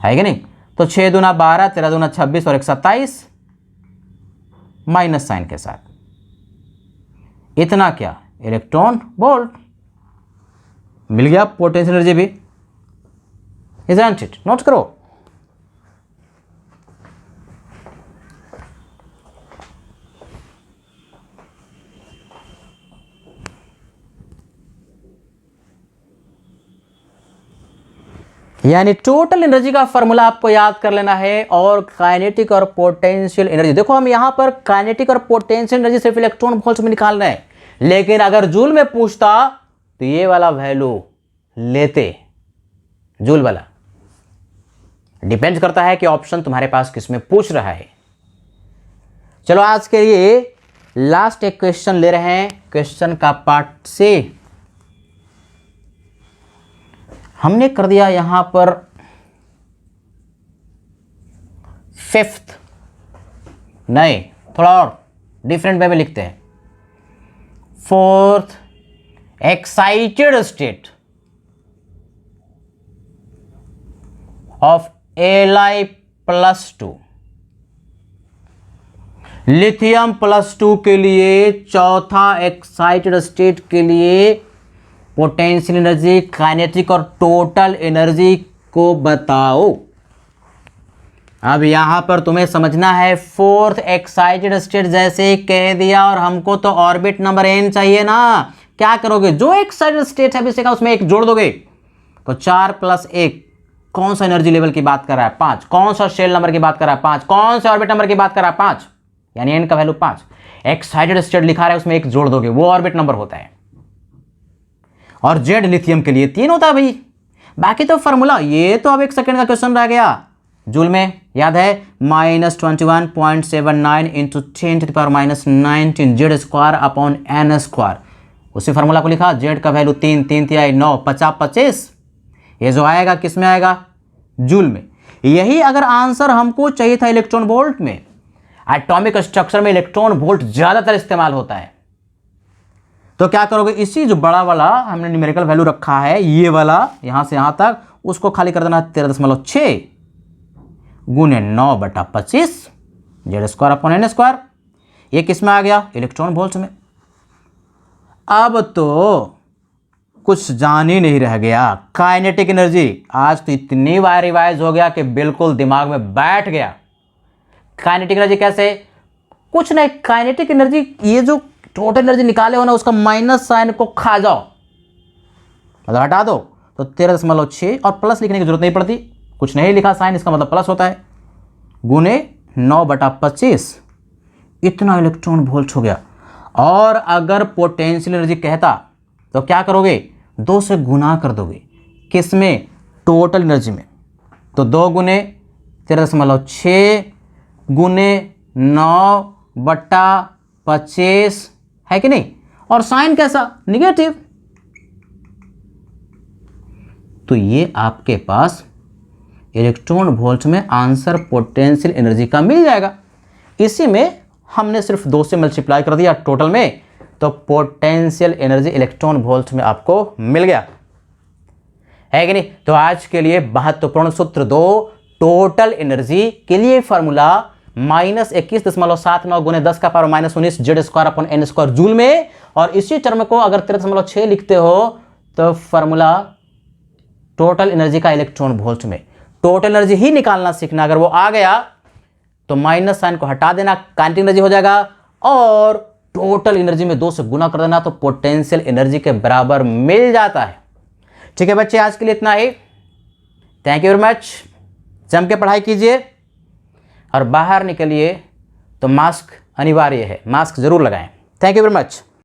है कि नहीं। तो 6 दूना 12, 13 दूना 26 और 1 27 माइनस साइन के साथ। इतना क्या, इलेक्ट्रॉन वोल्ट मिल गया। पोटेंशियल एनर्जी भी, इजंट इट, नोट करो। यानी टोटल एनर्जी का फॉर्मूला आपको याद कर लेना है, और काइनेटिक और पोटेंशियल एनर्जी। देखो हम यहां पर काइनेटिक और पोटेंशियल एनर्जी सिर्फ इलेक्ट्रॉन वोल्ट में निकाल रहे हैं, लेकिन अगर जूल में पूछता तो ये वाला वैल्यू लेते, जूल वाला। डिपेंड करता है कि ऑप्शन तुम्हारे पास किस में पूछ रहा है। चलो आज के लिए लास्ट एक क्वेश्चन ले रहे हैं, क्वेश्चन का पार्ट से हमने कर दिया यहां पर 5th, नहीं थोड़ा और डिफरेंट वे में लिखते हैं, 4th excited state of Li+2, lithium +2 के लिए चौथा एक्साइटेड स्टेट के लिए पोटेंशियल एनर्जी, काइनेटिक और टोटल एनर्जी को बताओ। अब यहां पर तुम्हें समझना है, 4th एक्साइटेड स्टेट जैसे कह दिया और हमको तो ऑर्बिट नंबर n चाहिए ना। क्या करोगे, जो एक्साइटेड स्टेट है अभी उसमें 1 जोड़ दोगे तो 4 + 1 कौन सा एनर्जी लेवल की बात कर रहा है, 5। कौन सा शेल नंबर की बात कर रहा है, 5। कौन से ऑर्बिट नंबर की बात कर रहा है, 5, यानी n का वैल्यू 5। एक्साइटेड स्टेट लिखा रहा है उसमें 1 जोड़ दोगे, वो ऑर्बिट नंबर होता है। और जेड लिथियम के लिए 3 होता है भाई। बाकी तो फॉर्मूला, ये तो अब 1 सेकंड का क्वेश्चन रह गया। जूल में याद है, -21.79 × 10⁻⁻19 Z square upon N square. उसी फॉर्मूला को लिखा, जेड का वैल्यू 3, 3 × 9 50 25। ये जो आएगा किस में आएगा, जूल में। यही अगर आंसर हमको चाहिए था इलेक्ट्रॉन वोल्ट में, एटॉमिक स्ट्रक्चर में इलेक्ट्रॉन वोल्ट ज्यादातर इस्तेमाल होता है, तो क्या करोगे, इसी जो बड़ा वाला हमने न्यूमेरिकल वैल्यू रखा है, ये वाला यहां से यहां तक, उसको खाली कर देना 13.6 गुने 9/25 Z square upon N square. ये किस में आ गया, इलेक्ट्रॉन वोल्ट में। अब तो कुछ जान ही नहीं रह गया, काइनेटिक एनर्जी। आज तो इतनी बार रिवाइज हो गया कि बिल्कुल दिमाग में बैठ गया। काइनेटिक एनर्जी कैसे, कुछ नहीं, काइनेटिक एनर्जी, ये जो टोटल एनर्जी निकाले हो ना, उसका माइनस साइन को खा जाओ, मतलब हटा दो, तो 13.6, और प्लस लिखने की जरूरत नहीं पड़ती, कुछ नहीं लिखा साइन, इसका मतलब प्लस होता है, गुने 9/25। इतना इलेक्ट्रॉन वोल्ट हो गया। और अगर पोटेंशियल एनर्जी कहता तो क्या करोगे, 2 से गुना कर दोगे, किस में, टोटल एनर्जी में। तो 2 गुने 13.6 गुने 9/25 है कि नहीं, और साइन कैसा, निगेटिव। तो ये आपके पास इलेक्ट्रॉन वोल्ट में आंसर पोटेंशियल एनर्जी का मिल जाएगा। इसी में हमने सिर्फ 2 से मल्टीप्लाई कर दिया टोटल में, तो पोटेंशियल एनर्जी इलेक्ट्रॉन वोल्ट में आपको मिल गया, है कि नहीं। तो आज के लिए महत्वपूर्ण सूत्र 2, टोटल एनर्जी के लिए फॉर्मूला -21.79 गुने 10⁻⁻19 Z² जूल में, और इसी टर्म को अगर 13.6 लिखते हो तो फॉर्मूला टोटल एनर्जी का इलेक्ट्रॉन वोल्ट में। टोटल एनर्जी ही निकालना सीखना, अगर वो आ गया तो माइनस साइन को हटा देना, काइनेटिक एनर्जी हो जाएगा, और टोटल एनर्जी में 2 से गुना कर देना तो पोटेंशियल एनर्जी के बराबर मिल जाता है। ठीक है बच्चे, आज के लिए इतना ही। Thank you very much. जम के पढ़ाई कीजिए, और बाहर निकलिए तो मास्क अनिवार्य है, मास्क जरूर लगाएं। Thank you very much.